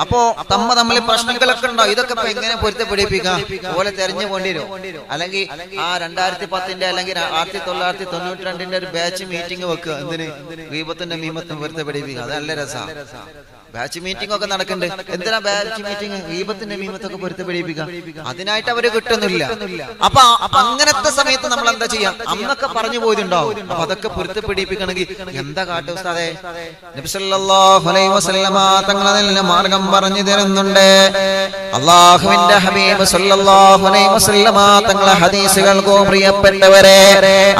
അപ്പോ തമ്മിൽ പ്രശ്നങ്ങളൊക്കെ ഉണ്ടാവും. ഇതൊക്കെ ഇപ്പൊ എങ്ങനെ പൊരുത്തപ്പെടിപ്പിക്കാം? പോലെ തെരഞ്ഞു കൊണ്ടിരും. അല്ലെങ്കിൽ ആ 2010 അല്ലെങ്കിൽ 1992 ഒരു ബാച്ച് മീറ്റിംഗ് വെക്കുക. എന്തിന്? ഗീബത്തിന്റെ മീമത്തും പൊരുത്തപ്പെടിപ്പിക്കുക. അത് നല്ല രസമാണ്. ബാച്ച് മീറ്റിംഗ് ഒക്കെ നടക്കുന്നുണ്ട്. എന്തിനാ ബാച്ച് മീറ്റിംഗ്? ഗീബത്തിന്റെ മീമത്തൊക്കെ പൊരുത്തപ്പെടിപ്പിക്കുക. അതിനായിട്ട് അവര് കിട്ടുന്നില്ല. അപ്പൊ അങ്ങനത്തെ സമയത്ത് നമ്മൾ എന്താ ചെയ്യാം? അന്നൊക്കെ പറഞ്ഞു പോയിട്ടുണ്ടാവും. അപ്പൊ അതൊക്കെ പൊരുത്തപ്പെടിപ്പിക്കണമെങ്കിൽ എന്താ കാട്ടും ഉസ്താദേ? നബി സല്ലല്ലാഹു അലൈഹി വസല്ലമ തങ്ങൾ അതിന്റെ മാർഗം പറഞ്ഞു തരുന്നുണ്ട്. അല്ലാഹുവിന്റെ ഹബീബ് സല്ലല്ലാഹു അലൈഹി വസല്ലമ തങ്ങളെ ഹദീസുകൾക്കോ പ്രിയപ്പെട്ടവരെ,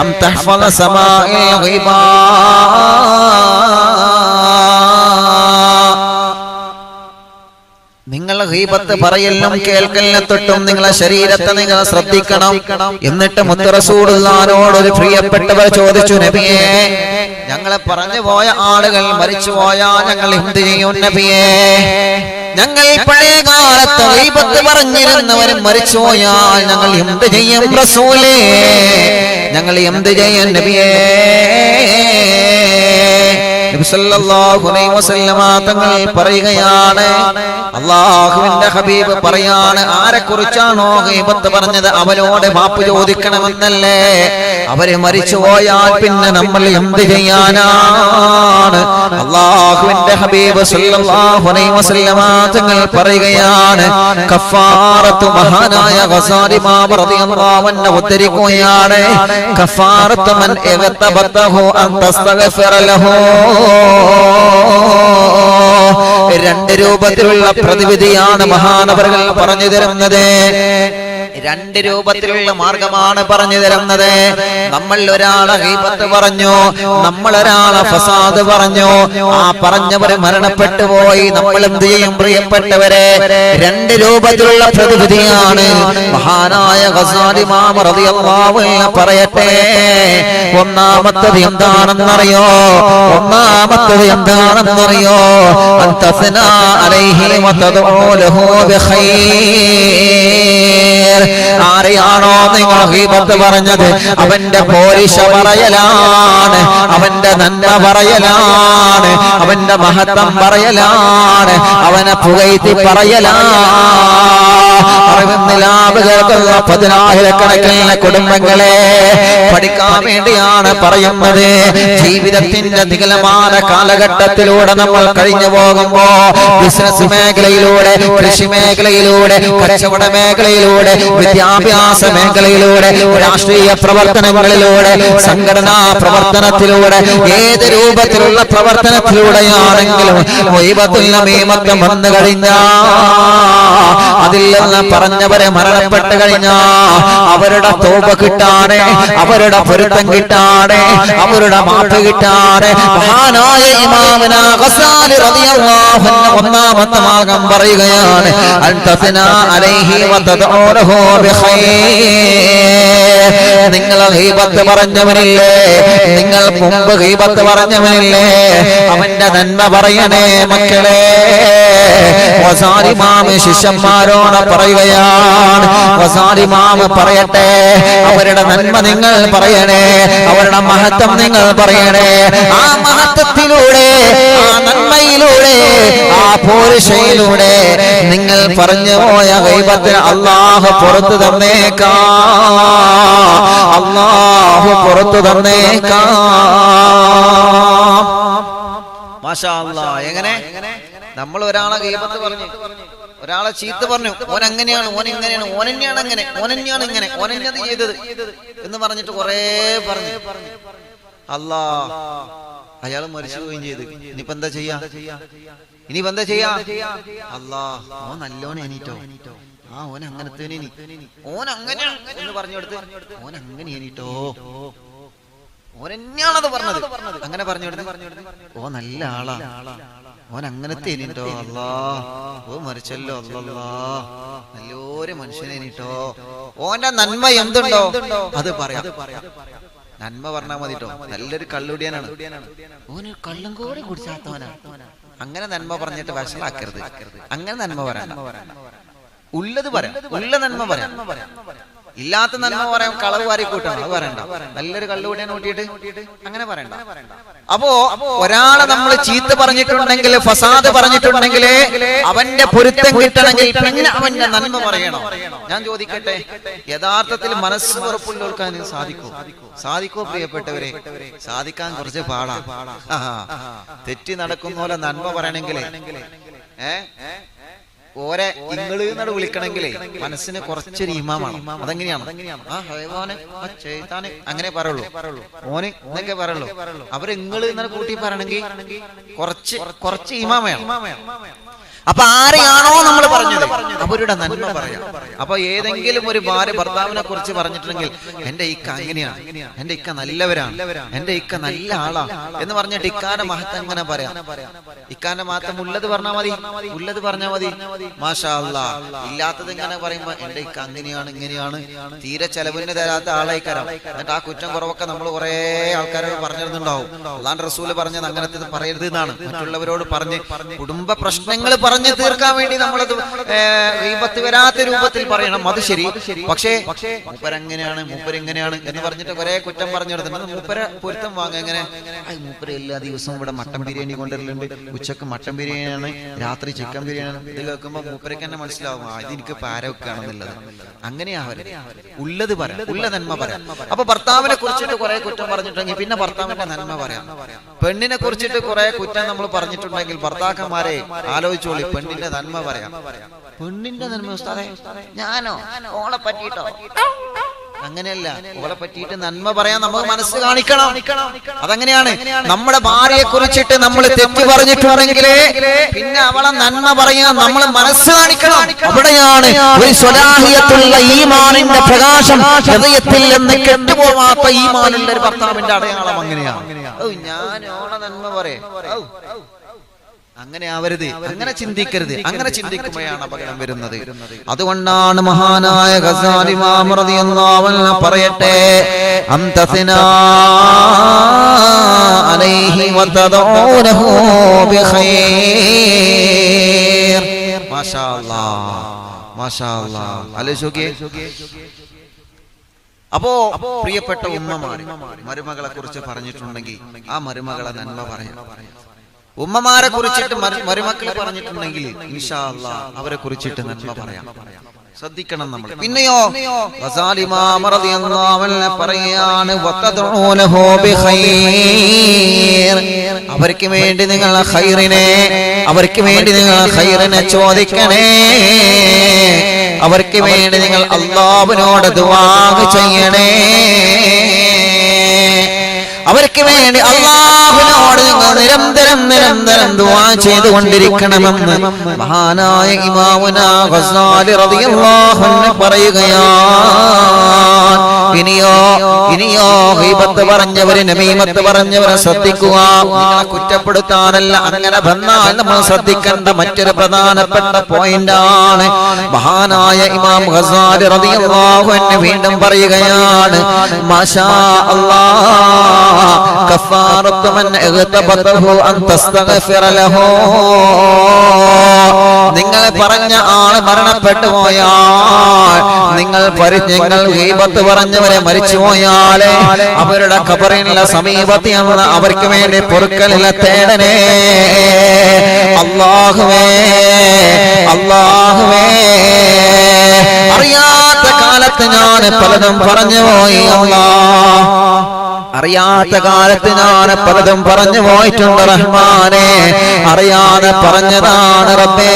അം തഹ്ഫള സമാഇൽ ഗൈബാ, നിങ്ങൾ ഗീബത്ത് പറയലും കേൾക്കലിനെ തൊട്ടും നിങ്ങളെ ശരീരത്തെ നിങ്ങൾ ശ്രദ്ധിക്കണം. എന്നിട്ട് മുത്ത് റസൂലുള്ളാഹിനോട് ഒരു പ്രിയപ്പെട്ടവർ ചോദിച്ചു, നബിയേ, ഞങ്ങളെ പറഞ്ഞു പോയ ആളുകൾ മരിച്ചു പോയാൽ ഞങ്ങൾ എന്ത് ചെയ്യും നബിയേ? ഞങ്ങൾ പഴയ കാലത്ത് ഗീബത്ത് പറഞ്ഞിരുന്നവരും മരിച്ചു പോയാൽ ഞങ്ങൾ എന്ത് ചെയ്യും റസൂലേ? ഞങ്ങൾ എന്ത് ചെയ്യും നബിയേ? നബി സല്ലല്ലാഹു അലൈഹി വസല്ലമ തങ്ങൾ പറയുകയാണ്, അല്ലാഹുവിന്റെ ഹബീബ് പറയാണ്, ആരെക്കുറിച്ചാണോ ഗീബത്ത് പറഞ്ഞത് അവനോട് മാപ്പ് ചോദിക്കണമെന്നല്ലേ? അവര് മരിച്ചുപോയാൽ പിന്നെ നമ്മൾ എന്ത് ചെയ്യാനാണ്? അല്ലാഹുവിന്റെ ഹബീബ് സല്ലല്ലാഹു അലൈഹി വസല്ലമ തങ്ങൾ പറയുകയാണ്, കഫാറത്തു മഹാനായ ഗസാലി ഇമാം റളിയല്ലാഹു അൻഹു ഉദ്ധരിക്കുകയാണ്, കഫാറത്തു മൻ ഇഗ്തബതഹു അൻ തസ്തഗ്ഫിറ ലഹു. രണ്ട് രൂപത്തിലുള്ള പ്രതിവിധിയാണ് മഹാനവറുകൾ പറഞ്ഞു തരുന്നത്. രണ്ട് രൂപത്തിലുള്ള മാർഗമാണ് പറഞ്ഞു തരുന്നത്. നമ്മൾ ഒരാളെ ഗീബത്ത് പറഞ്ഞു, നമ്മൾ ഒരാളെ ഫസാദ് പറഞ്ഞു, ആ പറഞ്ഞവര് മരണപ്പെട്ടു പോയി, നമ്മൾ എന്ത് ചെയ്യും പ്രിയപ്പെട്ടവരെ? രണ്ട് രൂപത്തിലുള്ള പ്രതിവിധിയാണ് മഹാനായ ഗസാലി ഇമാം റളിയല്ലാഹു അൻഹു പറയട്ടെ. ഒന്നാമത്തത് എന്താണെന്നറിയോ? ഒന്നാമത്തത് എന്താണെന്നറിയോ? അൻതസ്നാ അലൈഹി വതദഉ ലഹു ബിഖൈർ. ആരെയാണോ നിങ്ങൾ ഗീബത്ത് പറഞ്ഞത് അവന്റെ പോരിശ പറയലാണ്, അവന്റെ നന്മ പറയലാണ്, അവന്റെ മഹത്വം പറയലാണ്, അവനെ പുകഴ്ത്തി പറയലാണ്. കേൾക്കുന്ന 10,000-കണക്കിന് കുടുംബങ്ങളെ പഠിക്കാൻ വേണ്ടിയാണ് പറയുന്നത്. ജീവിതത്തിന്റെ നികലമായ കാലഘട്ടത്തിലൂടെ നമ്മൾ കഴിഞ്ഞു പോകുമ്പോ ബിസിനസ് മേഖലയിലൂടെ, കൃഷി മേഖലയിലൂടെ, കച്ചവട മേഖലയിലൂടെ, വിദ്യാഭ്യാസ മേഖലയിലൂടെ, രാഷ്ട്രീയ പ്രവർത്തനങ്ങളിലൂടെ, സംഘടനാ പ്രവർത്തനത്തിലൂടെ, ഏത് രൂപത്തിലുള്ള പ്രവർത്തനത്തിലൂടെയാണെങ്കിലും ഗീബത്തുൽ നമീമത്ത് വന്നു കഴിഞ്ഞാൽ, അതിൽ നിന്ന് പറഞ്ഞവരെ മരണപ്പെട്ട് കഴിഞ്ഞാൽ അവരുടെ തൗബ കിട്ടാതെ, അവരുടെ പൊരുത്തം കിട്ടാതെ, അവരുടെ മാപ്പ് കിട്ടാതെ മഹാനായ ഇമാമുന ഗസാലി റളിയല്ലാഹു അൻഹു ഒന്നാമത്തെ മാർഗം പറയുകയാണ്, അൻതസ്നാ അലൈഹി വതദഉ ലഹു ബിഖൈർ. നിങ്ങൾ ഗീബത്ത് പറഞ്ഞവനില്ലേ, നിങ്ങൾ മുമ്പ് ഗീബത്ത് പറഞ്ഞവനില്ലേ, അവന്റെ നന്മ പറയണേ മക്കളെ. ഗസാലി ഇമാം ശിഷ്യന്മാരോട് പറയുകയാണ്, ഗസാലി ഇമാം പറയട്ടെ, അവരുടെ നന്മ നിങ്ങൾ പറയണേ, അവരുടെ മഹത്വം നിങ്ങൾ പറയണേ. ആ മഹത്വത്തിലൂടെ, ആ നന്മയിലൂടെ, ആ പോരിശയിലൂടെ നിങ്ങൾ പറഞ്ഞു പോയ ഗീബത്തിന് അല്ലാഹു പുറത്തു തന്നേക്കാം, അല്ലാഹു പുറത്തു തന്നേക്കാം. മാഷാ അല്ലാഹ്. എങ്ങനെ നമ്മൾ ഒരാളെ ഗീബത്ത് പറഞ്ഞു, ഒരാളെ ചീത്ത പറഞ്ഞു, ഓൻ അങ്ങനെയാണ്, ഓൻ ഇങ്ങനെയാണ്, ഓനെന്നെയാണ് അങ്ങനെ, ഓനെന്നെയാണ് ഇങ്ങനെ, ഓനെന്നത് ചെയ്തത് എന്ന് പറഞ്ഞിട്ട് കുറെ പറഞ്ഞു. അല്ലാ, അയാൾ മരിച്ചു പോവുകയും ചെയ്ത്. ഇനിയിപ്പോ എന്താ ചെയ്യാ? ഇനിയിപ്പോ എന്താ ചെയ്യാ? അല്ലാ, ഓൻ നല്ലോണം എണീറ്റോ, ആ ഓൻ അങ്ങനത്തെ ഓൻ അങ്ങനെയാണ് എന്ന് പറഞ്ഞു കൊടുത്ത്, ഓൻ അങ്ങനെ എണീറ്റോ, ഓനെന്നെയാണത് പറഞ്ഞത്, അങ്ങനെ പറഞ്ഞു കൊടുത്ത്, ഓ നല്ല ആളാ, ഓൻ അങ്ങനത്തെ എണീറ്റോ, അല്ലാ ഓ മരിച്ചല്ലോ, അല്ലല്ലാ നല്ലൊരു മനുഷ്യനെ എണീറ്റോ. ഓന്റെ നന്മ എന്തുണ്ടോ അത് പറയാം. നന്മ പറഞ്ഞാൽ മതിട്ടോ. നല്ലൊരു കള്ളുടിയാനാണ്, ഓന് കള്ളും കൂടി കുടിച്ചാത്തവനാണ്, അങ്ങനെ നന്മ പറഞ്ഞിട്ട് വഷളാക്കരുത്. അങ്ങനെ നന്മ പറയാം, ഉള്ളത് പറയാം, ഉള്ള നന്മ പറയാം. ഇല്ലാത്ത നന്മ പറയാം, കളവ് വാരി കൂട്ടണം, അത് പറയണ്ട. നല്ലൊരു കള്ളുകൂടിയാൻ കൂട്ടിയിട്ട് അങ്ങനെ പറയണ്ട. അപ്പോ ഒരാളെ നമ്മൾ ചീത്ത പറഞ്ഞിട്ടുണ്ടെങ്കിൽ, ഫസാദ് പറഞ്ഞിട്ടുണ്ടെങ്കിൽ, അവന്റെ പൊരുത്തം കിട്ടണമെങ്കിൽ പിന്നെ അവന്റെ നന്മ പറയണം. ഞാൻ ചോദിക്കട്ടെ, യഥാർത്ഥത്തിൽ മനസ്സ് ഉറപ്പുള്ളവർക്ക് സാധിക്കോ പ്രിയപ്പെട്ടവരെ? സാധിക്കാൻ കുറച്ച് പാടാ. തെറ്റി നടക്കുന്ന പോലെ നന്മ പറയണമെങ്കിൽ ഓരെ ഇങ്ങള് എന്നോട് വിളിക്കണമെങ്കിലേ മനസ്സിന് കുറച്ചൊരു ഇമാമാണ്. അതെങ്ങനെയാണ്? ആ ഹൈവാന്, ആ ചെയ്താന് അങ്ങനെ പറയുള്ളൂ, ഓന് എന്നൊക്കെ പറയുള്ളൂ. അവര് ഇങ്ങള് എന്നോട് കൂട്ടി പറയണമെങ്കിൽ കുറച്ച് ഇമാമയാണ്. അപ്പൊ ആരെയാണോ നമ്മൾ പറഞ്ഞത് അവരുടെ നന്മ പറയാം. അപ്പൊ ഏതെങ്കിലും ഒരു ഭാര്യ ഭർത്താവിനെ കുറിച്ച് പറഞ്ഞിട്ടുണ്ടെങ്കിൽ, എന്റെ ഇക്ക അങ്ങനെയാണ്, എന്റെ ഇക്ക നല്ലവരാണ്, എന്റെ ഇക്ക നല്ല ആളാ എന്ന് പറഞ്ഞിട്ട് ഇക്കാന്റെ മഹത്വം എങ്ങനെ പറയാം? ഇക്കാന്റെ മഹത്വം ഉള്ളത് പറഞ്ഞാൽ മതി, ഉള്ളത് പറഞ്ഞാൽ മതി. മാഷാ അല്ലാഹ്. ഇല്ലാത്തത് ഇങ്ങനെ പറയുമ്പോ എന്റെ ഇക്ക അങ്ങനെയാണ്, ഇങ്ങനെയാണ്, തീരെ ചെലവിന് തരാത്ത ആളായിക്കാരം. എന്നിട്ട് ആ കുറ്റം കുറവൊക്കെ നമ്മൾ കുറെ ആൾക്കാരോട് പറഞ്ഞിരുന്നുണ്ടാവും. അല്ലാഹുവിന്റെ റസൂല് പറഞ്ഞത് അങ്ങനത്തെ പറയരുത് എന്നാണ്. മറ്റുള്ളവരോട് പറഞ്ഞ് കുടുംബ പ്രശ്നങ്ങൾ പറഞ്ഞു തീർക്കാൻ വേണ്ടി നമ്മളത് ഗീബത്ത് വരാത്ത രൂപത്തിൽ പറയണം, അത് ശരി. പക്ഷേ മൂപ്പരെങ്ങനെയാണ് മൂപ്പരെങ്ങനെയാണ് എന്ന് പറഞ്ഞിട്ട് കുറെ കുറ്റം പറഞ്ഞു കൊടുത്തിട്ടുണ്ട്. മൂപ്പരെ പൊരുത്തം വാങ്ങുക എങ്ങനെ? മൂപ്പര് എല്ലാ ദിവസവും ഇവിടെ മട്ടൻ ബിരിയാണി കൊണ്ടുവരലുണ്ട്, ഉച്ചക്ക് മട്ടൻ ബിരിയാണിയാണ്, രാത്രി ചിക്കൻ ബിരിയാണി. ഇത് കേൾക്കുമ്പോൾ മൂപ്പരക്ക് തന്നെ മനസ്സിലാവും ഇതെനിക്ക് പാരവെക്കാണെന്നുള്ളത്. അങ്ങനെയാവരുത്, ഉള്ളത് പറയാം, ഉള്ള നന്മ പറയാം. അപ്പൊ ഭർത്താവിനെ കുറിച്ചിട്ട് കുറെ കുറ്റം പറഞ്ഞിട്ടുണ്ടെങ്കിൽ പിന്നെ ഭർത്താവിന്റെ നന്മ പറയാം. പെണ്ണിനെ കുറിച്ചിട്ട് കുറെ കുറ്റം നമ്മൾ പറഞ്ഞിട്ടുണ്ടെങ്കിൽ ഭർത്താക്കന്മാരെ ആലോചിച്ചോളി, പെണ്ണിന്റെ നന്മ പറയാം. പെണ്ണിന്റെ നന്മ ഉസ്താദേ ഞാനോ ഓളെ പറ്റിട്ടോ? അങ്ങനെയല്ല, ഓളെ പറ്റിയിട്ട് നന്മ പറയാൻ നമുക്ക് മനസ്സ് കാണിക്കണം. അതങ്ങനെയാണ്. നമ്മുടെ ഭാര്യയെ കുറിച്ചിട്ട് നമ്മൾ തെറ്റ് പറഞ്ഞിട്ടുണ്ടെങ്കിൽ പിന്നെ അവളെ നന്മ പറയാൻ നമ്മൾ മനസ്സ് കാണിക്കണം. അവിടെയാണ് ഒരു സ്വലാഹിയത്തുള്ള ഈമാനിന്റെ പ്രകാശം ഹൃദയത്തിൽ നിന്ന് കെട്ടുപോവാത്ത ഈമാനുള്ള ഒരു ഭർത്താവിന്റെ അടയാളം. അങ്ങനെയാണ്. ഞാൻ ഓളെ നന്മ പറയാം, അങ്ങനെ ആവരുത്, അങ്ങനെ ചിന്തിക്കരുത്. അങ്ങനെ ചിന്തിക്കുമ്പോഴാണ് അപകടം വരുന്നത്. അതുകൊണ്ടാണ് മഹാനായ ഗസാലി ഇമാം റളിയല്ലാഹു അൻഹു പറയട്ടെ, അംതസിനാ അലൈഹി വതദഊനഹു ബിഖൈർ. മാഷാ അല്ലാഹ്, മാഷാ അല്ലാഹ്. അലൈഹി. അപ്പോ പ്രിയപ്പെട്ട ഉമ്മമാര് മരുമകളെ കുറിച്ച് പറഞ്ഞിട്ടുണ്ടെങ്കിൽ ആ മരുമകളെ നന്മ പറയാം. ഉമ്മമാരെ കുറിച്ചിട്ട് മരുമക്കളെ പറഞ്ഞിട്ടുണ്ടെങ്കിൽ ഇൻഷാ അല്ലാഹ് അവരെ കുറിച്ചിട്ട് നന്മ പറയാം. ശ്രദ്ധിക്കണം നമ്മൾ. പിന്നെയോ ഗസാലി ഇമാം റളിയല്ലാഹു അൻഹു പറയാണ്, വതദഊനഹു ബിഖൈർ. അവർക്ക് വേണ്ടി നിങ്ങൾ ഖൈറിനെ, അവർക്ക് വേണ്ടി നിങ്ങൾ ഖൈറിനെ ചോദിക്കണേ. അവർക്ക് വേണ്ടി നിങ്ങൾ അല്ലാഹുവിനോട് ദുആ ചെയ്യണേ. അവർക്ക് വേണ്ടി അല്ലാഹുവിനോട് നിങ്ങൾ നിരന്തരം ദുആ ചെയ്തുകൊണ്ടിരിക്കണമെന്ന് മഹാനായ ഇമാമുനാ ഗസാലി റളിയല്ലാഹു അൻഹു പറയുകയാണ്. ഇനിയോ ഗീബത്ത് പറഞ്ഞവര്, നമീമത്ത് പറഞ്ഞവരെ ശ്രദ്ധിക്കുക. നിങ്ങളെ കുറ്റപ്പെടുത്താനല്ല, അങ്ങനെ വന്നാൽ നമ്മൾ ശ്രദ്ധിക്കേണ്ട മറ്റൊരു പ്രധാനപ്പെട്ട പോയിന്റാണ്. മഹാനായ ഇമാം ഗസാലി റളിയല്ലാഹു അൻഹു വീണ്ടും പറയുകയാണ്, മാഷാ അല്ലാഹ് കഫാറത്തു മൻ ഇഗ്തബതഹു അൻ തസ്തഗ്ഫിറ ലഹു. നിങ്ങൾ പറഞ്ഞ ആള് മരണപ്പെട്ടു പോയാൽ, നിങ്ങൾ ഗീബത്ത് പറഞ്ഞവരെ മരിച്ചു പോയാൽ അവരുടെ ഖബറിന്റെ സമീപത്ത് നിന്ന് അവർക്ക് വേണ്ടി പൊറുക്കലിനെ തേടണേ. അല്ലാഹുവേ, അല്ലാഹുവേ, അറിയാത്ത കാലത്ത് ഞാൻ പലതും പറഞ്ഞു പോയി. അല്ലാഹ്, അറിയാത്ത കാലത്ത് ഞാൻ പലതും പറഞ്ഞു പോയിട്ടുണ്ട് റഹ്മാനെ. അറിയാതെ പറഞ്ഞതാണ് റബ്ബേ,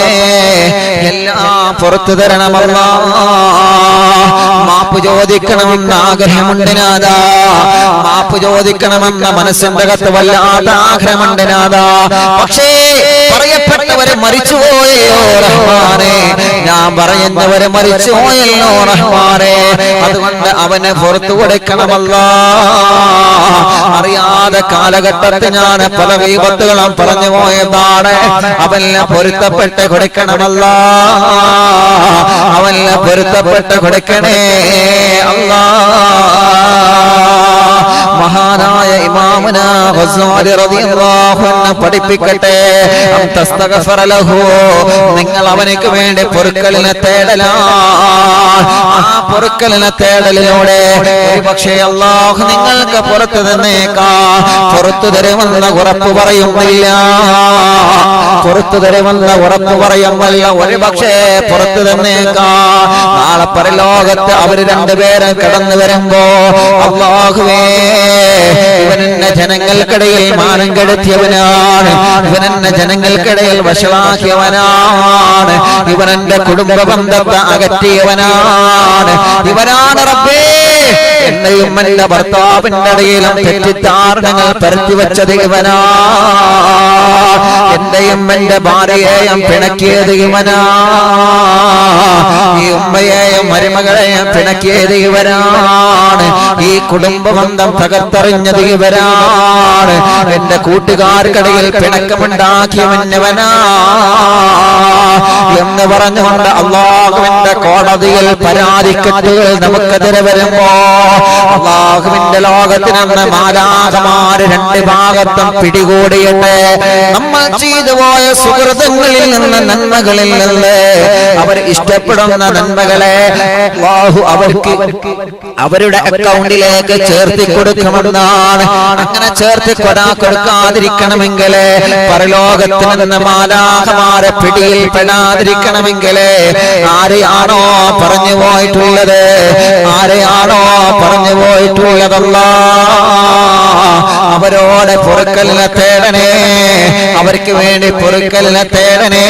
എല്ലാം പുറത്തു തരണമല്ലാ. മാപ്പ് ചോദിക്കണമെന്ന ആഗ്രഹമുണ്ട് നാഥാ, മാപ്പ് ചോദിക്കണമെന്ന മനസ്സിന്റെ അകത്ത് വല്ലാത്ത ആഗ്രഹമുണ്ട് നാഥാ. പക്ഷേ പറയപ്പെട്ടവരെ മരിച്ചുപോയോ റഹ്മാനെ, ഞാൻ പറയുന്നവരെ മരിച്ചുപോയല്ലോ റഹ്മാനെ. അതുകൊണ്ട് അവനെ പുറത്തു കൊടുക്കണമല്ലാ. അറിയാതെ കാലഘട്ടത്തിൽ ഞാൻ പല ഗീബത്തുകളും പറഞ്ഞു പോയതാണ്. അവനെ പൊരുത്തപ്പെട്ട് കൊടുക്കണമല്ലാ, അവനെ പൊരുത്തപ്പെട്ട് കൊടുക്കണേ അല്ലാ. മഹാനായ ഇമാമുനാ ഗസാലി റളിയല്ലാഹു അൻഹു പഠിപ്പിക്കട്ടെ, തസ്തഗ്ഫിറ ലഹു. നിങ്ങൾ അവനക്ക് വേണ്ടി പൊറുക്കലിനെ തേടലാണ്. ആ പൊറുക്കലിനെ തേടലിലൂടെ പക്ഷേ അല്ലാഹു നിങ്ങൾക്ക് പുറത്തു തന്നേക്കാം. പുറത്തു തരുമെന്ന ഉറപ്പ് പറയുന്നില്ല, പുറത്തു തരുമെന്ന ഉറപ്പ് പറയുമല്ല. ഒരു പക്ഷേ പുറത്തു തന്നേക്കാം. നാളെ പരലോകത്ത് അവര് രണ്ടുപേരും കടന്നു വരുമ്പോ, അല്ലാഹുവേ, ഇവനെന്നെ ജനങ്ങൾക്കിടയിൽ മാനം കെടുത്തിയവനാണ്, ഇവനെന്നെ ജനങ്ങൾക്കിടയിൽ വഷളാക്കിയവനാണ്, ഇവനെന്റെ കുടുംബ ബന്ധത്തെ അകറ്റിയവനാണ്, ഇവനാണ് റബ്ബേ എന്നെയും എന്റെ ഭർത്താവിന്റെ ഇടയിലും തെറ്റിദ്ധാരണകൾ പരത്തിവെച്ചത് ഇവനാ, എന്റെയും എന്റെ ഭാര്യയെയും പിണക്കിയത് ഇവനാ, ഈ ഉമ്മയെയും മരുമകളെയും പിണക്കിയത് ഇവരാണ്, ഈ കുടുംബ ബന്ധം തകർത്തെറിഞ്ഞത് ഇവരാണ്, എന്റെ കൂട്ടുകാർക്കിടയിൽ പിണക്കമുണ്ടാക്കിയവനവനാ എന്ന് പറഞ്ഞുകൊണ്ട് അല്ലാഹുവിന്റെ കോടതിയിൽ പരാതിക്കെട്ടുകൾ നമുക്കെതിരെ വരുമ്പോ അല്ലാഹുവിന്റെ ലോകത്തിൽ നിന്ന് മാലാഖമാര് രണ്ട് ഭാഗത്തും പിടികൂടിയിട്ട് നമ്മൾ ചെയ്തു പോയ സുഹൃതങ്ങളിൽ നിന്ന് നന്മകളിൽ നിന്ന് അവർ ഇഷ്ടപ്പെടുന്ന നന്മകളെ അല്ലാഹു അവർക്ക് അവരുടെ അക്കൗണ്ടിലേക്ക് ചേർത്തി കൊടുക്കുമെന്നാണ്. അങ്ങനെ ചേർത്തി കൊടുക്കാതിരിക്കണമെങ്കിൽ പരലോകത്തിൽ നിന്ന് മാലാഖമാരെ പിടിയിൽ പെടാതിരിക്കണമെങ്കിൽ ആരെയാണോ പറഞ്ഞു പോയിട്ടുള്ളത്, ആരെയാണോ പറഞ്ഞു പോയിട്ടുള്ളതല്ല അവരോട് പൊറുക്കലിനെ തേടണേ, അവർക്ക് വേണ്ടി പൊറുക്കലിനെ തേടണേ.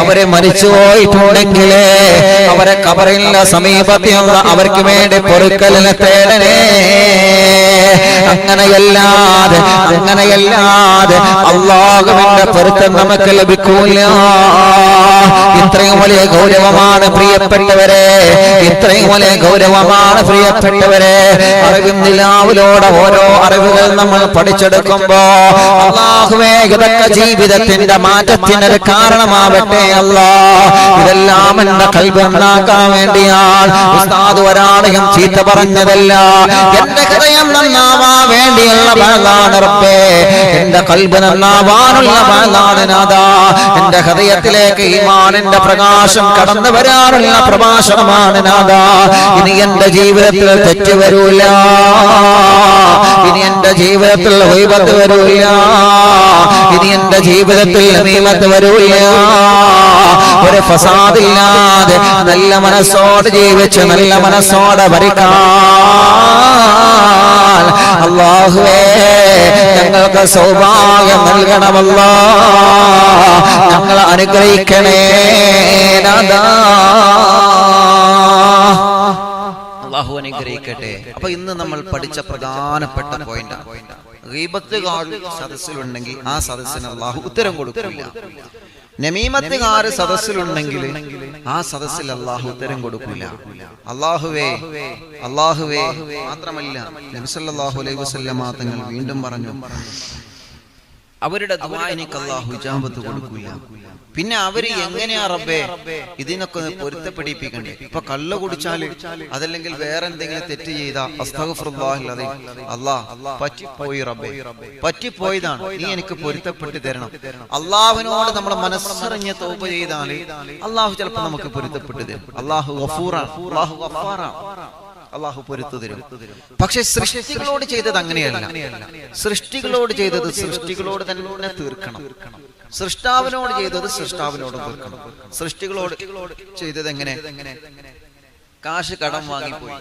അവര് മരിച്ചു പോയിട്ടുണ്ടെങ്കിൽ അവരെ ഖബറിന്റെ സമീപത്തിലുള്ള അവർക്ക് വേണ്ടി പൊറുക്കലിനെ തേടണേ. അങ്ങനെയല്ലാതെ അല്ലാഹുവിന്റെ പൊരുത്തം നമുക്ക് ലഭിക്കൂല. ഇത്രയും വലിയ ഗൗരവമാണ് പ്രിയപ്പെട്ടവരെ, ഇത്രയും വലിയ ഗൗരവമാണ് പ്രിയപ്പെട്ടവരെ. അറിവിൻ നിലാവിലൂടെ ഓരോ അറിവുകൾ നമ്മൾ പഠിച്ചെടുക്കുമ്പോ അല്ലാഹുവേ ഇതൊക്കെ ജീവിതത്തിന്റെ മാറ്റത്തിനൊരു കാരണമാവട്ടെ അല്ലാ. ഇതെല്ലാം എന്റെ ഖൽബ് നന്നാക്കാൻ വേണ്ടിയാണ്. ഉസ്താദ് ഒരാളെയും ചീത്ത പറഞ്ഞതല്ല, എന്റെ ഹൃദയം നന്നാവാൻ വേണ്ടിയുള്ള ബഅലാണ് റബ്ബേ. എന്റെ ഖൽബ് നന്നാവാനുള്ള ബഅലാണ് നാദാ. എന്റെ ഹൃദയത്തിലേക്ക് ഈമാനിന്റെ പ്രകാശം കടന്നു വരാനുള്ള പ്രഭാഷണമാണ് നാദാ. ഇനി എന്റെ ജീവിതത്തിൽ തെറ്റ് വരൂല, ഇനി എന്റെ ജീവിതത്തിൽ ഗീബത്ത് വരൂല, ഇനി എന്റെ ജീവിതത്തിൽ നമീമത്ത് വരൂല. ഒരു ഫസാദില്ലാതെ നല്ല മനസ്സോടെ ജീവിച്ച് നല്ല മനസ്സോടെ ഭരിക്കാൻ അല്ലാഹുവേ ഞങ്ങൾക്ക് സൗഭാഗ്യം നൽകണമല്ലാ. ഞങ്ങളെ അനുഗ്രഹിക്കണേ നാദാ. അല്ലാഹു അനുഗ്രഹിക്കട്ടെ. അപ്പൊ ഇന്ന് നമ്മൾ പഠിച്ച പ്രധാനപ്പെട്ട പോയിന്റാണ്, ഗീബത്തുകാർ സദസ്സിലുണ്ടെങ്കിൽ ആ സദസ്സിന് അല്ലാഹു ഉത്തരം കൊടുക്കില്ല. നമീമത്തുകാർ സദസ്സിലുണ്ടെങ്കിൽ ആ സദസ്സിൽ അല്ലാഹു ഉത്തരം കൊടുക്കില്ല. അല്ലാഹുവേ മാത്രമല്ല നബി സല്ലല്ലാഹു അലൈഹി വസല്ലമ തങ്ങൾ വീണ്ടും പറഞ്ഞു, അവരുടെ ദുആഇനിക്ക് അല്ലാഹു ഇജാബത്ത് കൊടുക്കില്ല. പിന്നെ അവര് എങ്ങനെയാ റബ്ബേ ഇതിനൊക്കെ പൊരുത്തപ്പെടിപ്പിക്കണ്ടേ? ഇപ്പൊ കള്ള് കുടിച്ചാല് അതല്ലെങ്കിൽ വേറെ എന്തെങ്കിലും തെറ്റ് ചെയ്താ അസ്തഗ്ഫിറുല്ലാഹ് അല്ലാഹ് പറ്റിപ്പോയി റബ്ബേ, പറ്റിപ്പോയതാണ്, നീ എനിക്ക് പൊരുത്തപ്പെട്ട് തരണം. അള്ളാഹുവിനോട് നമ്മൾ മനസ്സറിഞ്ഞ് തൗബ ചെയ്താല് അള്ളാഹു ചിലപ്പോൾ നമുക്ക് പൊരുത്തപ്പെട്ട് തരും. അള്ളാഹു ഗഫൂറാണ്, അള്ളാഹു ഗഫാറാണ്, അള്ളാഹു പൊരുത്തു തരും. പക്ഷെ സൃഷ്ടികളോട് ചെയ്തത് അങ്ങനെയല്ല. സൃഷ്ടികളോട് ചെയ്തത് സൃഷ്ടികളോട് തന്നെ തീർക്കണം. സൃഷ്ടാവിനോട് ചെയ്തത് സൃഷ്ടാവിനോട് തീർക്കണം. സൃഷ്ടികളോട് ചെയ്തത് എങ്ങനെ? കാശ് കടം വാങ്ങിപ്പോയി,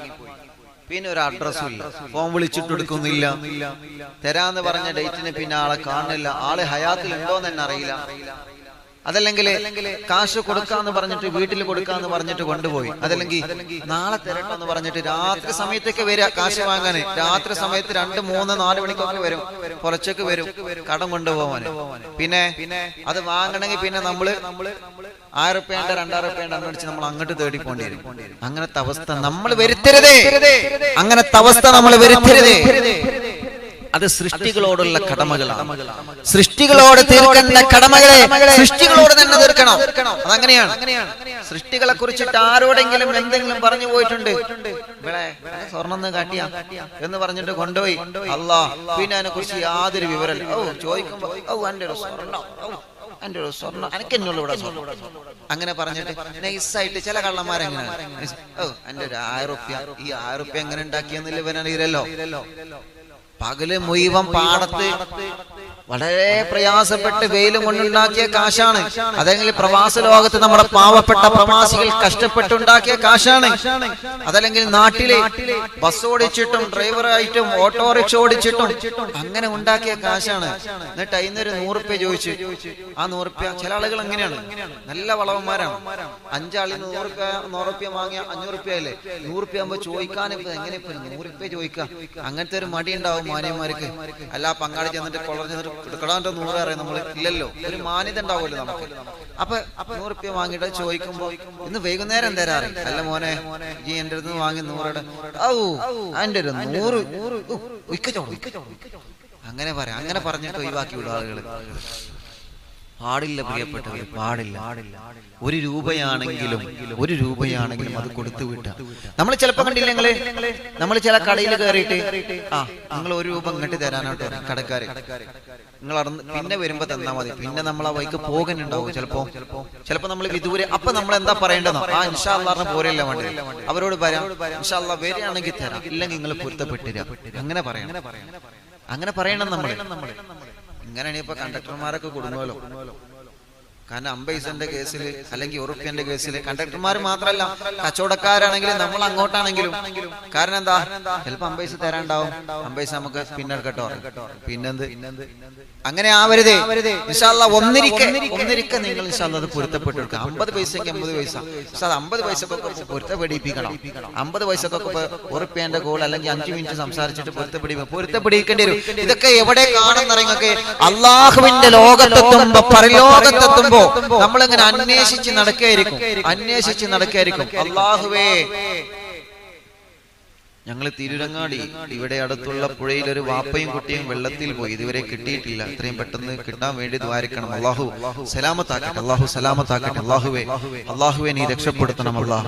പിന്നെ ഒരു അഡ്രസ്സും ഇല്ല, ഫോൺ വിളിച്ചിട്ടെടുക്കുന്നില്ല, തരാന്ന് പറഞ്ഞ ഡേറ്റിന് പിന്നെ ആളെ കാണുന്നില്ല, ആള് ഹയാത്തിൽ ഉണ്ടോന്ന് തന്നെ അറിയില്ല. അതല്ലെങ്കിൽ കാശ് കൊടുക്കാന്ന് പറഞ്ഞിട്ട് വീട്ടിൽ കൊടുക്കാന്ന് പറഞ്ഞിട്ട് കൊണ്ടുപോയി, അതല്ലെങ്കിൽ നാളെ തരട്ടെന്ന് പറഞ്ഞിട്ട് രാത്രി സമയത്തൊക്കെ വരിക കാശ് വാങ്ങാന്. രാത്രി സമയത്ത് 2, 3, 4 മണിക്കൊക്കെ വരും, പുലച്ചക്ക് വരും കടം കൊണ്ടുപോവാന്. പിന്നെ അത് വാങ്ങണമെങ്കിൽ പിന്നെ നമ്മള് 1000 രൂപയുടെ 2000 രൂപയുടെ അടിച്ച് നമ്മൾ അങ്ങോട്ട് തേടി പോണ്ടി വരും. അങ്ങനത്തെ അവസ്ഥ നമ്മൾ വരുത്തരുതേ, അങ്ങനത്തെ അവസ്ഥ നമ്മൾ വരുത്തരുതേ. അത് സൃഷ്ടികളോടുള്ള കടമകളാണ്. സൃഷ്ടികളോട് തീർക്കേണ്ട കടമകളെ സൃഷ്ടികളോട് തന്നെ തീർക്കണം. അതങ്ങനെയാണ്. സൃഷ്ടികളെ കുറിച്ചിട്ട് ആരോടെങ്കിലും എന്തെങ്കിലും പറഞ്ഞു പോയിട്ടുണ്ട്, ഇവിടെ സ്വർണ്ണം കാട്ടിയ എന്ന് പറഞ്ഞിട്ട് കൊണ്ടുപോയി അല്ലാ, പിന്നെ അതിനെ കുറിച്ച് യാതൊരു വിവരമില്ല. ചോദിക്കുമ്പോ എന്റെ ഒരു സ്വർണ്ണം, എന്റെ ഒരു സ്വർണ്ണം, എനിക്കെന്നുള്ളൂ ഇവിടെ സ്വർണ്ണം, അങ്ങനെ പറഞ്ഞിട്ട് നൈസായിട്ട് ചില കള്ളന്മാരെങ്ങനെയാണ്, എന്റെ ഒരു 1000 രൂപ, ഈ 1000 രൂപ എങ്ങനെ ഉണ്ടാക്കിയെന്നില്ല ഇവനറിയില്ലല്ലോ. പകല് മുഴുവൻ പാടത്ത് വളരെ പ്രയാസപ്പെട്ട് വെയിലും കൊണ്ടുണ്ടാക്കിയ കാശാണ്. അതെങ്കിൽ പ്രവാസ ലോകത്ത് നമ്മുടെ പാവപ്പെട്ട പ്രവാസികൾ കഷ്ടപ്പെട്ടുണ്ടാക്കിയ കാശാണ്. അതല്ലെങ്കിൽ നാട്ടിലെ ബസ് ഓടിച്ചിട്ടും ഡ്രൈവറായിട്ടും ഓട്ടോറിക്ഷ ഓടിച്ചിട്ടും അങ്ങനെ ഉണ്ടാക്കിയ കാശാണ്. എന്നിട്ട് അതിനൊരു 100 രൂപ ചോദിച്ചു. ആ 100 രൂപ ചില ആളുകൾ എങ്ങനെയാണ്, നല്ല വളവന്മാരാണ്. 5 ആളിൽ 100 രൂപ വാങ്ങിയ 500 രൂപയല്ലേ. 100 രൂപ ആകുമ്പോ ചോദിക്കാൻ എങ്ങനെ 100 രൂപ ചോദിക്കാം? അങ്ങനത്തെ ഒരു മടി ഉണ്ടാവും മാന്യന്മാർക്ക്. അല്ല പങ്കാളി ചെന്നിട്ട് കൊളർ ചെന്നിട്ട് എടുക്കടാൻ്റെ 100 അറിയാം നമ്മൾ ഇല്ലല്ലോ, ഒരു മാന്യത ഉണ്ടാവുമല്ലോ നമുക്ക്. അപ്പൊ 100 രൂപ വാങ്ങിയിട്ട് ചോദിക്കുമ്പോ ഇന്ന് വൈകുന്നേരം തരാറ്, അല്ല മോനെ ഈ എന്റെ അടുത്ത് വാങ്ങി 100 അതിന്റെ ഒരു 100 അങ്ങനെ പറയാം. അങ്ങനെ പറഞ്ഞിട്ട് ഒഴിവാക്കി വിടും ആളുകൾ. പാടില്ല പ്രിയപ്പെട്ടവർ, പാടില്ല. ഒരു രൂപയാണെങ്കിലും അത് കൊടുത്തു വിട്ട. നമ്മൾ ചിലപ്പോ കണ്ടില്ല നിങ്ങള്, നമ്മൾ ചില കടയിൽ കയറിയിട്ട് നിങ്ങൾ 1 രൂപ ഇങ്ങോട്ട് തരാനായിട്ട് കടക്കാര്, നിങ്ങൾ പിന്നെ വരുമ്പോ തന്നാ മതി. പിന്നെ നമ്മൾ ആ വൈക്ക് പോകാനുണ്ടാവും ചിലപ്പോ നമ്മൾ വിദൂരെ. അപ്പൊ നമ്മൾ എന്താ പറയേണ്ടതോ, ഇൻഷാ അല്ലാഹ് പോരല്ല വേണ്ടി അവരോട് പറയാം, ഇൻഷാ അല്ലാഹ് വരികയാണെങ്കിൽ തരാം, ഇല്ലെങ്കിൽ നിങ്ങൾ പൊരുത്തപ്പെട്ടിരാ. അങ്ങനെ പറയണം നമ്മൾ. ഇങ്ങനെയാണ് ഇപ്പൊ കണ്ടക്ടർമാരൊക്കെ കൊടുങ്ങുമല്ലോ. കാരണം 50 പൈസന്റെ കേസിൽ അല്ലെങ്കിൽ €1 കേസിൽ കണ്ടക്ടർമാർ മാത്രമല്ല, കച്ചവടക്കാരാണെങ്കിലും നമ്മൾ അങ്ങോട്ടാണെങ്കിലും. കാരണം എന്താ, ചിലപ്പോ 50 പൈസ തരാണ്ടാവും, 50 പൈസ നമുക്ക് പിന്നെ എടുക്കട്ടോ, പിന്നെന്ത്. അങ്ങനെ ആവരുത്. ഇൻഷാ അല്ലാഹ് ഒന്നിരിക്കെ നിങ്ങൾ ഇൻഷാ അല്ലാഹ് അത് പൊരുത്തപ്പെട്ടെടുക്കുക. 50 പൈസക്ക് 50 പൈസ, പക്ഷെ അത് 50 പൈസക്കൊക്കെ പൊരുത്തപ്പെടിപ്പിക്കണം. 50 പൈസക്കൊക്കെ €1 കോൾ അല്ലെങ്കിൽ 5 മിനിറ്റ് സംസാരിച്ചിട്ട് പൊരുത്തപ്പെടിക്കേണ്ടി വരും. ഇതൊക്കെ എവിടെ കാണുന്നറിയൊക്കെ അള്ളാഹുവിന്റെ ലോകത്തെത്തുമ്പോ പരലോകത്തെത്തുമ്പോ നമ്മളിങ്ങനെ അന്വേഷിച്ച് നടക്കായിരിക്കും. അല്ലാഹുവേ, ഞങ്ങൾ തിരുരങ്ങാടി ഇവിടെ അടുത്തുള്ള പുഴയിൽ ഒരു വാപ്പയും കുട്ടിയും വെള്ളത്തിൽ പോയി, ഇതുവരെ കിട്ടിയിട്ടില്ല. എത്രയും പെട്ടെന്ന് കിട്ടാൻ വേണ്ടി ദ്വാരിക്കണം. അല്ലാഹു സലാമത്താക്കട്ടെ, അല്ലാഹുവേ നീ രക്ഷപ്പെടുത്തണം അല്ലാഹ്.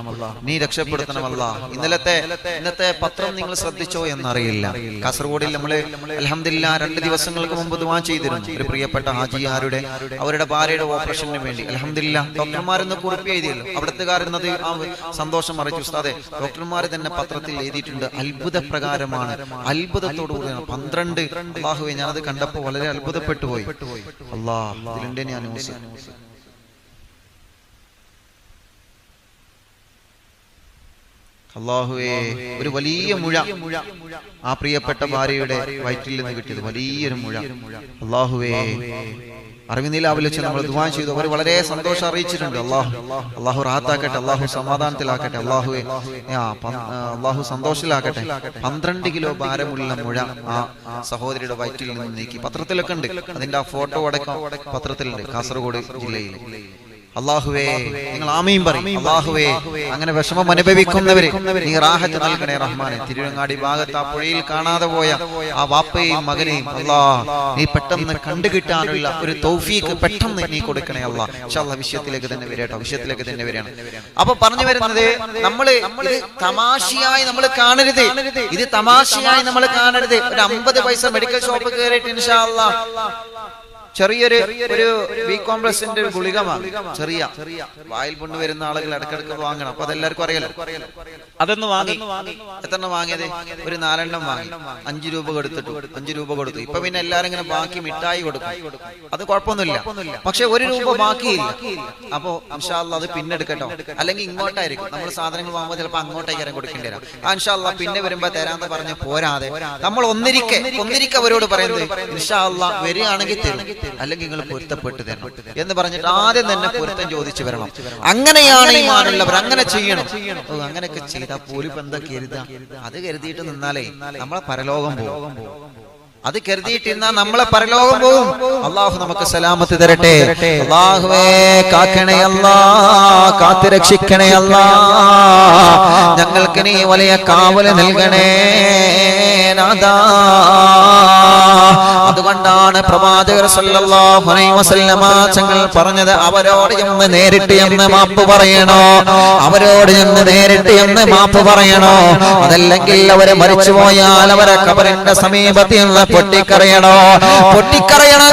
ഇന്നത്തെ പത്രം നിങ്ങൾ ശ്രദ്ധിച്ചോ എന്നറിയില്ല. കാസർഗോഡിൽ നമ്മള് അൽഹംദുലില്ലാ 2 ദിവസങ്ങൾക്ക് മുമ്പ് ദുആ ചെയ്തിരുന്നു. ഒരു പ്രിയപ്പെട്ട ഹാജിയാരുടെ അവരുടെ ഭാര്യയുടെ ഓപ്പറേഷന് വേണ്ടി. അൽഹംദുലില്ലാ ഡോക്ടർമാരെന്ന് കുറിപ്പ് എഴുതിയല്ലോ, അവിടുത്തുകാരുന്നത് ആ സന്തോഷം അറിയിച്ചു. ഉസ്താദെ, ഡോക്ടർമാർ തന്നെ പത്രത്തിൽ എഴുതിയിട്ടുണ്ട്, അത്ഭുത പ്രകാരമാണ്, അത്ഭുതത്തോടുകൂടിയാണ്. 12. അല്ലാഹുവേ, ഞാനത് കണ്ടപ്പോ വളരെ അത്ഭുതപ്പെട്ടു പോയി. ഇതിലുണ്ട് ഞാൻ ന്യൂസ്. അല്ലാഹുവേ, ഒരു വലിയ മുഴ ആ പ്രിയപ്പെട്ട ഭാര്യയുടെ വയറ്റിൽ നിന്ന് കിട്ടിയത്, വലിയൊരു മുഴ. അല്ലാഹുവേ, അറിവിനിലാവിൽ വെച്ച് നമ്മൾ ദുആ ചെയ്തു. അവർ വളരെ സന്തോഷം അറിയിച്ചിട്ടുണ്ട്. അല്ലാഹു റാഹത്താക്കട്ടെ, അല്ലാഹു സമാധാനത്തിലാക്കട്ടെ, അല്ലാഹു സന്തോഷത്തിലാക്കട്ടെ. 12 കിലോ ഭാരമുള്ള മുഴ ആ സഹോദരിയുടെ വയറ്റിൽ നിന്ന് നീക്കി. പത്രത്തിലൊക്കെ ഉണ്ട്, അതിന്റെ ആ ഫോട്ടോ അടക്കം പത്രത്തിലുണ്ട്, കാസർഗോഡ് ജില്ലയിൽ. അല്ലാഹുവേ, നിങ്ങൾ ആമീൻ പറയും. അല്ലാഹുവേ, അങ്ങനെ വിഷമം അനുഭവിക്കുന്നവരെ നീ റാഹത്ത് നൽകണേ റഹ്മാനെ. തിരുവങ്ങാടി ഭാഗത്ത് ആ പുഴയിൽ കാണാതെ പോയ ആ വാപ്പയും മകനെയും നീ പെട്ടെന്ന് കണ്ടുകിട്ടാനുള്ള ഒരു തൗഫീഖ് പെട്ടെന്ന് നീ കൊടുക്കണേ അല്ലാഹ്. ഇൻഷാ അല്ലാഹ് വിഷയത്തിലേക്ക് തന്നെ വരികയാണ്. അപ്പൊ പറഞ്ഞു വരുന്നത്, നമ്മള് തമാശയായി നമ്മൾ കാണരുത്. ഒരു 50 പൈസ മെഡിക്കൽ ഷോപ്പ് കയറിയിട്ട് ഇൻഷാ അല്ലാഹ് ചെറിയൊരു ബി കോംപ്ലക്സിന്റെ ഒരു ഗുളിക വാങ്ങി. ചെറിയ വായിൽ പുണ്ണ് വരുന്ന ആളുകൾ ഇടക്കിടക്ക് വാങ്ങണം. അപ്പൊ അതെല്ലാവർക്കും അറിയാലോ. അതൊന്ന് വാങ്ങി. എത്ര വാങ്ങിയത്? ഒരു 4 എണ്ണം വാങ്ങി. 5 രൂപ കൊടുത്തു. ഇപ്പൊ പിന്നെ എല്ലാരും ഇങ്ങനെ ബാക്കി മിഠായി കൊടുക്കും. അത് കുഴപ്പമൊന്നുമില്ല. പക്ഷെ 1 രൂപ ബാക്കിയില്ല. അപ്പൊ ഇൻഷാ അല്ലാഹ് അത് പിന്നെ എടുക്കട്ടോ, അല്ലെങ്കിൽ ഇങ്ങോട്ടായിരിക്കും. നമ്മൾ സാധനങ്ങൾ വാങ്ങുമ്പോൾ ചിലപ്പോൾ അങ്ങോട്ടേക്കാരും കൊടുക്കേണ്ടി വരാം. ഇൻഷാ അല്ലാഹ് പിന്നെ വരുമ്പോ തരാന്ന് പറഞ്ഞ് പോരാതെ നമ്മൾ ഒന്നിരിക്കെ അവരോട് പറയുന്നത്, ഇൻഷാ അല്ലാഹ് വരികയാണെങ്കിൽ തരും, അല്ലെങ്കിൽ നിങ്ങൾ പൊരുത്തപ്പെട്ട് തരണം എന്ന് പറഞ്ഞിട്ട് ആദ്യം തന്നെ പൊരുത്തം ചോദിച്ചു വരണം. അങ്ങനെയാണ് ഈമാനുള്ളവർ, അങ്ങനെ ചെയ്യണം. അങ്ങനെയൊക്കെ ചെയ്താൽ പോലും എന്താ കരുതാ? അത് കരുതിയിട്ട് നിന്നാലേ നമ്മളെ പരലോകം പോകും. അത് കരുതിയിട്ടിരുന്നാൽ നമ്മളെ പരലോകം പോകും. അല്ലാഹു നമുക്ക് സലാമത്ത് തരട്ടെ. അല്ലാഹുവേ, കാക്കണേ അല്ലാഹ്, കാത്തുരക്ഷിക്കണേ അല്ലാഹ്. ഞങ്ങൾക്ക് നീ വലിയ കാവല് നൽകണേ നാഥാ. അതുകൊണ്ടാണ് പ്രവാചകർ സല്ലല്ലാഹു അലൈഹി വസല്ലമ തങ്ങൾ പറഞ്ഞത്, അവരോട് ചെന്ന് നേരിട്ട് എന്ന് മാപ്പ് പറയണോ, അതല്ലെങ്കിൽ അവരെ മരിച്ചുപോയാൽ അവരെ ഖബറിന്റെ സമീപത്തിൽ പൊട്ടിക്കരയണോ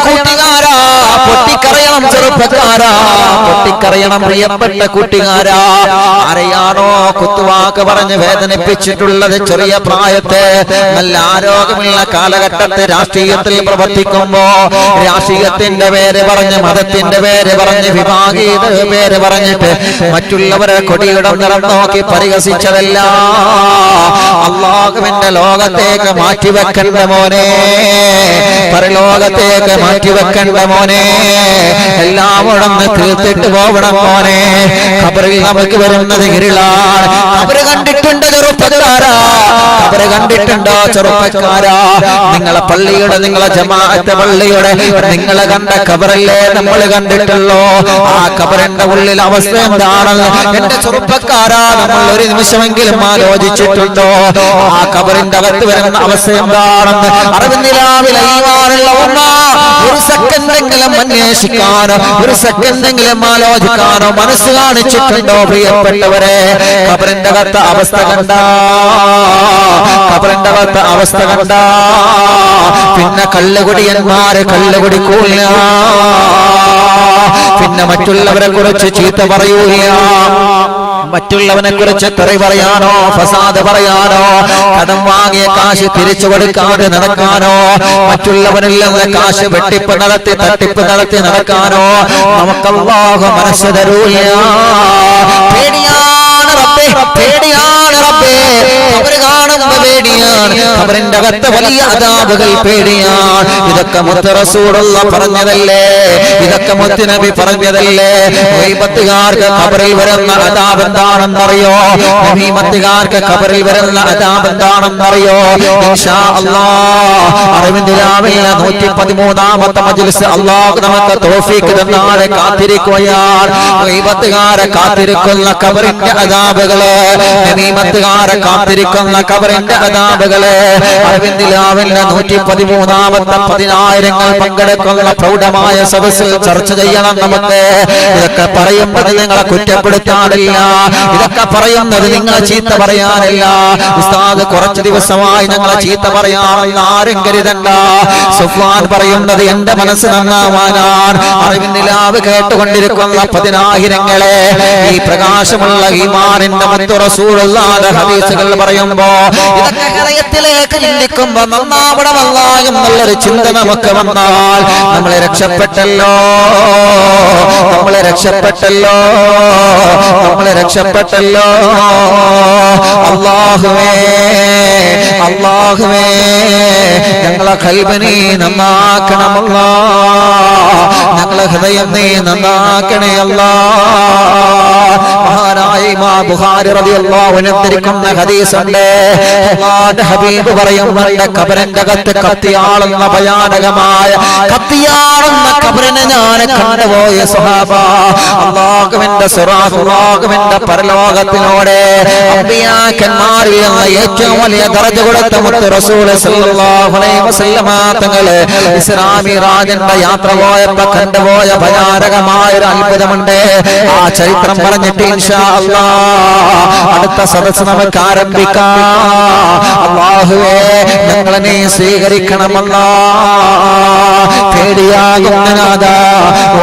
കൂട്ടുകാരാ, പൊട്ടിക്കരയണം ചെറുപ്പക്കാരാ, പൊട്ടിക്കരയണം പ്രിയപ്പെട്ട കൂട്ടുകാരാ. ആരെയാണോ കുത്തുവാക്ക് പറഞ്ഞ് വേദനിപ്പിച്ചിട്ടുള്ളത് ചെറിയ പ്രായത്തെ, നല്ല ആരോഗ്യമുള്ള കാലഘട്ടത്തെ രാഷ്ട്രീയത്തിൽ പ്രവർത്തിക്കുമ്പോ രാഷ്ട്രീയത്തിന്റെ പേര് പറഞ്ഞ്, മതത്തിന്റെ പേര് പറഞ്ഞ്, വിഭാഗീയത പേര് പറഞ്ഞിട്ട് മറ്റുള്ളവരെ കൊടിയുടെ നിറം നോക്കി പരിഹസിച്ചതല്ല, അല്ലാഹുവിന്റെ ലോകത്തേക്ക് മാറ്റിവെക്കണ്ട മോനെ, പരലോകത്തേക്ക് മാറ്റിവെക്കണ്ട മോനെ, എല്ലാം ഉടന്ന് തീർത്തിട്ട് പോവണം മോനെ. ഖബറിൽ നമുക്ക് വരുന്നത് ഇരുളാണ്. ഖബർ കണ്ടിട്ടുണ്ട് ചെറുപ്പക്കാരാ, ഖബർ കണ്ടിട്ടുണ്ടോ ചെറുപ്പക്കാരാ? നിങ്ങളെ പള്ളിയുടെ, നിങ്ങളെ ജമാഅത്ത് പള്ളിയുടെ നിങ്ങൾ കണ്ട ഖബറല്ലേ നമ്മൾ കണ്ടിട്ടുള്ളൂ? ആ ഖബറിന്റെ ഉള്ളിൽ അവസ്ഥ എന്താണെന്ന് എന്റെ ചെറുപ്പക്കാരാ നമ്മൾ ഒരു നിമിഷമെങ്കിലും ആലോചിച്ചിട്ടുണ്ടോ? ആ ഖബറിന്റെ അകത്ത് വരുന്ന അവസ്ഥ എന്താണെന്ന് അറിവിന്ദിലാവിലെ ഈമാനുള്ള ഉമ്മ ഒരു സെക്കൻഡെങ്കിലും അന്വേഷിക്കാനോ ഒരു സെക്കൻഡെങ്കിലും ആലോചിക്കാനോ മനസ്സ് കാണിച്ചിട്ടുണ്ടോ? പ്രിയപ്പെട്ടവരെ, ഖബറിന്റെ അകത്ത് അവസ്ഥ കണ്ട, ഖബറിന്റെ അകത്ത് അവസ്ഥ കണ്ട പിന്നെ കള്ളുകുടിയന്മാര് കള്ളുകുടിക്കൂല, പിന്നെ മറ്റുള്ളവരെ കുറിച്ച് ചീത്ത പറയൂല, മറ്റുള്ളവനെ കുറിച്ച് തെറി പറയാനോ ഫസാദ് പറയാനോ കടം വാങ്ങിയ കാശ് തിരിച്ചു കൊടുക്കാതെ നടക്കാനോ മറ്റുള്ളവനിൽ നിന്ന് കാശ് വെട്ടിപ്പ് നടത്തി തട്ടിപ്പ് നടത്തി നടക്കാനോ നമുക്ക് അല്ലാഹു മനസ്സ് തരൂല. പേടിയാണ് റബ്ബേ, പേടിയാണ് റബ്ബേ, ഖബറ് കാണുമ്പോൾ പേടിയാണ്, ഖബറിന്റെ അകത്ത് വലിയ അദാബുകൾ പേടിയാണ്. ഇതൊക്കെ മുത്ത് റസൂലുള്ള പറഞ്ഞതല്ലേ, ഇതൊക്കെ മുത്ത് നബി പറഞ്ഞതല്ലേ? ഗൈബത്തുകാർക്ക് ഖബറിൽ വരുന്ന അദാബ് എന്താണെന്നറിയോ? നബീമത്തുകാർക്ക് ഖബറിൽ വരുന്ന അദാബ് എന്താണെന്നറിയോ? ഇൻഷാ അല്ലാഹ് അറിവിന്ദിലാവിലെ 113ാമത്തെ മജ്ലിസ് അല്ലാഹു നമുക്ക് തൗഫീഖ് തന്നാലെ കാത്തിരിക്കുകയാണ്. ഗൈബത്തുകാരെ കാത്തിരിക്കുന്ന ഖബറിന്റെ അദാബുകള്, നബീമത്തുകാരെ കാത്തിരിക്കുന്ന ഖബറിന്റെ അദാബുകള് അറിവിന്ദിലാവിലെ 113ാമത്തെ 10,000 പങ്കെടുക്കുന്ന പ്രൗഢമായ സദസ്സിൽ ചർച്ച ചെയ്യണം നമുക്ക്. ഇതൊക്കെ പറയുന്നത് നിങ്ങളെ കുറ്റപ്പെടുത്താനില്ല, ഇതൊക്കെ പറയുന്നത് നിങ്ങളെ ചീത്ത പറയാനില്ല. ഉസ്താദ് കുറച്ചു ദിവസമായി ഞങ്ങളെ ചീത്ത പറയാമെന്ന് ആരും കരുതണ്ട. സുഫ്വാൻ പറയുന്നത് എന്റെ മനസ്സ് നന്നാവാനാണ്. അറിവിന്ദിലാവ് കേട്ടുകൊണ്ടിരിക്കുന്ന 10,000 ഈ പ്രകാശമുള്ള ഈമാനിന്റെ മുത്ത് റസൂലുള്ളാഹിന്റെ ഹദീസുകൾ പറയുമ്പോ ഇതൊക്കെ ഹൃദയത്തിലേക്ക് ചിന്തിക്കുമ്പോ നന്നാവണമല്ല എന്നുള്ളൊരു ചിന്ത നമുക്ക് വന്നാൽ നമ്മളെ രക്ഷപ്പെട്ടല്ലോ, നമ്മളെ രക്ഷപ്പെട്ടല്ലോ, നമ്മളെ രക്ഷപ്പെട്ടല്ലോ. അല്ലാഹുവേ, അല്ലാഹുവേ ഞങ്ങളെ ഖൽബിനെ നന്നാക്കണമല്ലാ, ഞങ്ങളെ ഹൃദയം നീ നന്നാക്കണേ അല്ലാ. മഹാനായ ഇമാം ബുഖാരി റളിയല്ലാഹു അൻഹു ഉദ്ധരിക്കുന്ന ഹദീസുണ്ട്. അല്ലാഹുവിന്റെ ഹബീബ് പറയുന്നുണ്ട്, ഖബറിന്റെ അകത്ത് കത്തിയാളുന്ന ഭയാനകമായ കത്തിയാളുന്ന ഖബറിനെ ഞാൻ കണ്ടുപോയ സ്വഹാബ. അല്ലാഹുവിന്റെ സിറാത്ത്, അല്ലാഹുവിന്റെ പരലോകത്തിനോട് അമ്പിയാക്കന്മാരിൽ നിന്ന് ഏറ്റവും വലിയ ദർജ കൊടുത്ത മുത്ത് റസൂൽ സല്ലല്ലാഹു അലൈഹി വസല്ലമ തങ്ങളെ ഇസ്രാ മിഅ്റാജിന്റെ യാത്ര പോയപ്പോ കണ്ടുപോയ ഭയാനകമായ ഒരു അത്ഭുതമുണ്ട്. ആ ചരിത്രം പറഞ്ഞിട്ട് ഇൻഷാ അല്ലാഹ് അടുത്ത സദസ്സ് നമുക്ക് ആരംഭിക്കാം. അല്ലാഹുവേ ഞങ്ങളെ നീ സ്വീകരിക്കണമല്ലാ. പേടിയാകുന്നനാഥ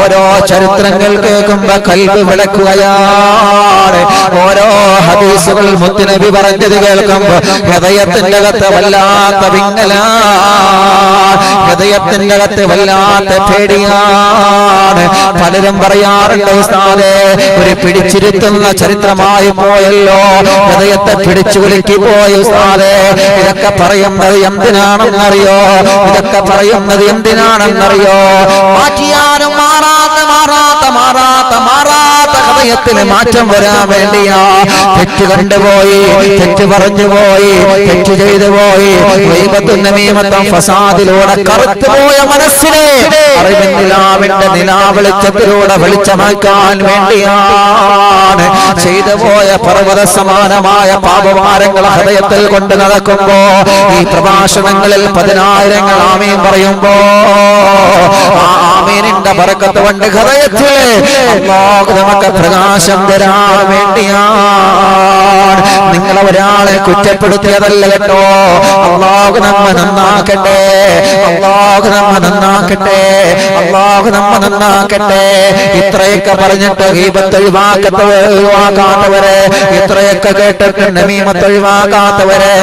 ഓരോ ചരിത്രങ്ങൾ കേൾക്കുമ്പോ കൽബ് വിളക്കുകയാണ്. ഓരോ ഹദീസുകൾ മുത്തുനബി പറഞ്ഞത് കേൾക്കുമ്പോ ഹൃദയത്തിന്റെ അകത്ത് വല്ലാത്ത വിങ്ങലാണ്, ഹൃദയത്തിന്റെ അകത്ത് വല്ലാത്ത പേടിയാണ്. പലരും പറയാറുണ്ട്, ഉസ്താദേ ഒരു പിടിച്ചിരുത്തുന്ന ചരിത്രമായി പോയല്ലോ, ഹൃദയത്തെ പിടിച്ചു കുലുക്കി പോയി ഉസ്താദേ. ഇതൊക്കെ പറയുന്നത് എന്തിനാണെന്നറിയോ? ഇതൊക്കെ പറയുന്നത് എന്തിനാണെന്നറിയോ? മാറ്റിയാലും മാറാത്ത മാറാത്ത മാറാത്ത മാറാത്ത ഹൃദയത്തിന് മാറ്റം വരാൻ വേണ്ടിയാ. തെറ്റ് കണ്ടുപോയി, തെറ്റ് പറഞ്ഞുപോയി, തെറ്റ് ചെയ്തു പോയി, ഗൈബത്തും നമീമത്തും ഫസാദിലൂടെ കറുത്തുപോയ മനസ്സിനെ അറിവിന്റെ നിലാവെളിച്ചത്തിലൂടെ വെളിച്ചമാക്കാൻ വേണ്ടിയാണ്. ചെയ്തു പോയ പർവ്വത സമാനമായ പാപഭാരങ്ങൾ ഹൃദയത്തിൽ കൊണ്ട് നടക്കുമ്പോ ഈ പ്രഭാഷണങ്ങളിൽ 10,000 ആമീൻ പറയുമ്പോ ആ ആമീനിന്റെ ബറക്കത്ത് കൊണ്ട് ഹൃദയത്തിൽ അല്ലാഹു നമുക്ക് പ്രകാശം തരാൻ വേണ്ടിയാണ്. നിങ്ങളെ ഒരാളെ കുറ്റപ്പെടുത്തിയതല്ല കേട്ടോ. അല്ലാഹു നമ്മെ നന്നാക്കട്ടെ, അല്ലാഹു നമ്മെ നന്നാക്കട്ടെ, അല്ലാഹു നമ്മെ നന്നാക്കട്ടെ. ഇത്രയൊക്കെ പറഞ്ഞിട്ട് ഗീബത്ത് ഒഴിവാക്കാത്തവരെ, ഇത്രയൊക്കെ കേട്ടിട്ട് നമീമത്ത് ഒഴിവാക്കാത്തവരെ,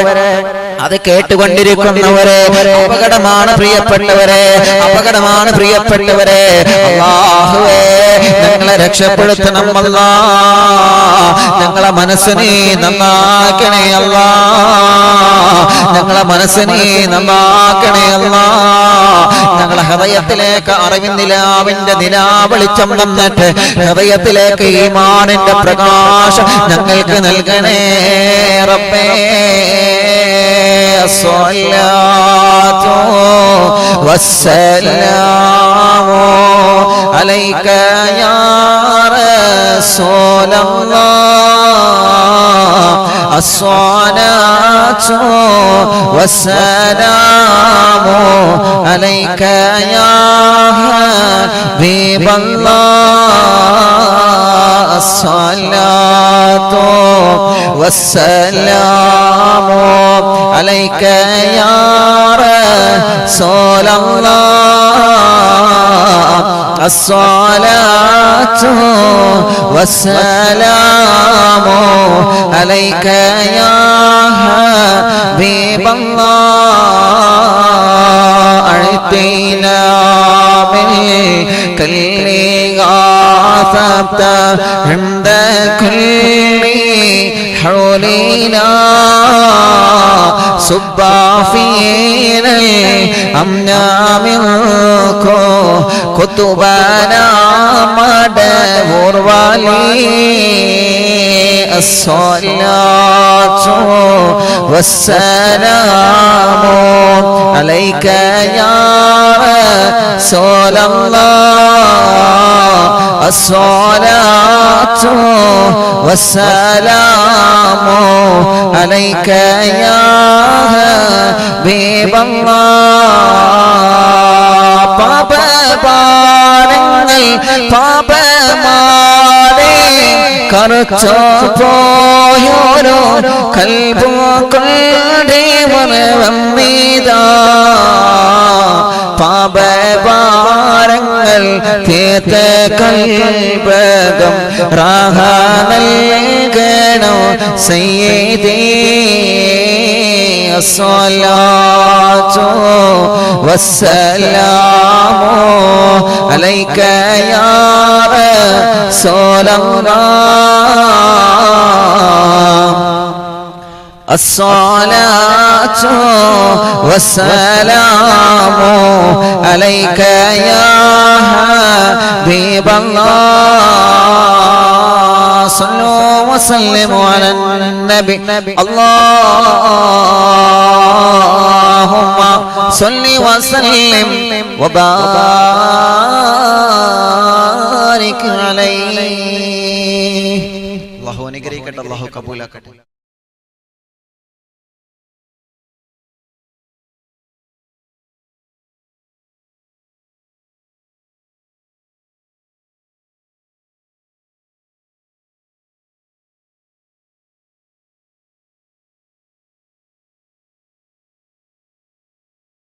അത് കേട്ടുകൊണ്ടിരിക്കുന്നവരെ അപകടമാണ് പ്രിയപ്പെട്ടവരെ, അപകടമാണ് പ്രിയപ്പെട്ടവരെ. അല്ലാഹുവേ ഞങ്ങളെ രക്ഷപ്പെടുത്തണം അല്ലാ, ഞങ്ങളെ മനസ്സിനെ നന്നാക്കണേ അല്ലാ, ഞങ്ങളെ മനസ്സിനെ നന്നാക്കണേ അല്ലാ. ഞങ്ങളെ ഹൃദയത്തിലേക്ക് അറിവിന്ദിലാവിന്റെ നിലാവെളിച്ചം വന്നിട്ട് ഹൃദയത്തിലേക്ക് ഈമാനിന്റെ പ്രകാശം ഞങ്ങൾക്ക് നൽകണേ റബ്ബേ. الصلاة والسلام عليك يا رسول الله الصلاة والسلام عليك يا حبيب الله الصلاة والسلام عليك يا رسول الله الصلاة والسلام عليك يا حبيب الله أعطينا منك الإغاثة عند كل حولنا صب فينا الأمن منكم كتبنا مدبر ولي الصلاة والسلام عليك يا رسول الله الصلاة والسلام عليك يا حبيب الله പാപഭാരങ്ങൾ പാപമാലേ കറുത്തു പോയോരോ കൽബുകളുടെ വന്നീതാ പാപഭാരങ്ങൾ തീർത്ത കൽബകം റാഹ നൽകണോ സയ്യിദീ الصلاة والسلام عليك يا رسول الله الصلاة والسلام عليك يا حبيب الله صلوا وسلموا على النبي اللهم صل وسلم وبارك عليه الله അനുഗ്രഹിക്കട്ടെ അല്ലാഹു കബൂലാക്കട്ടെ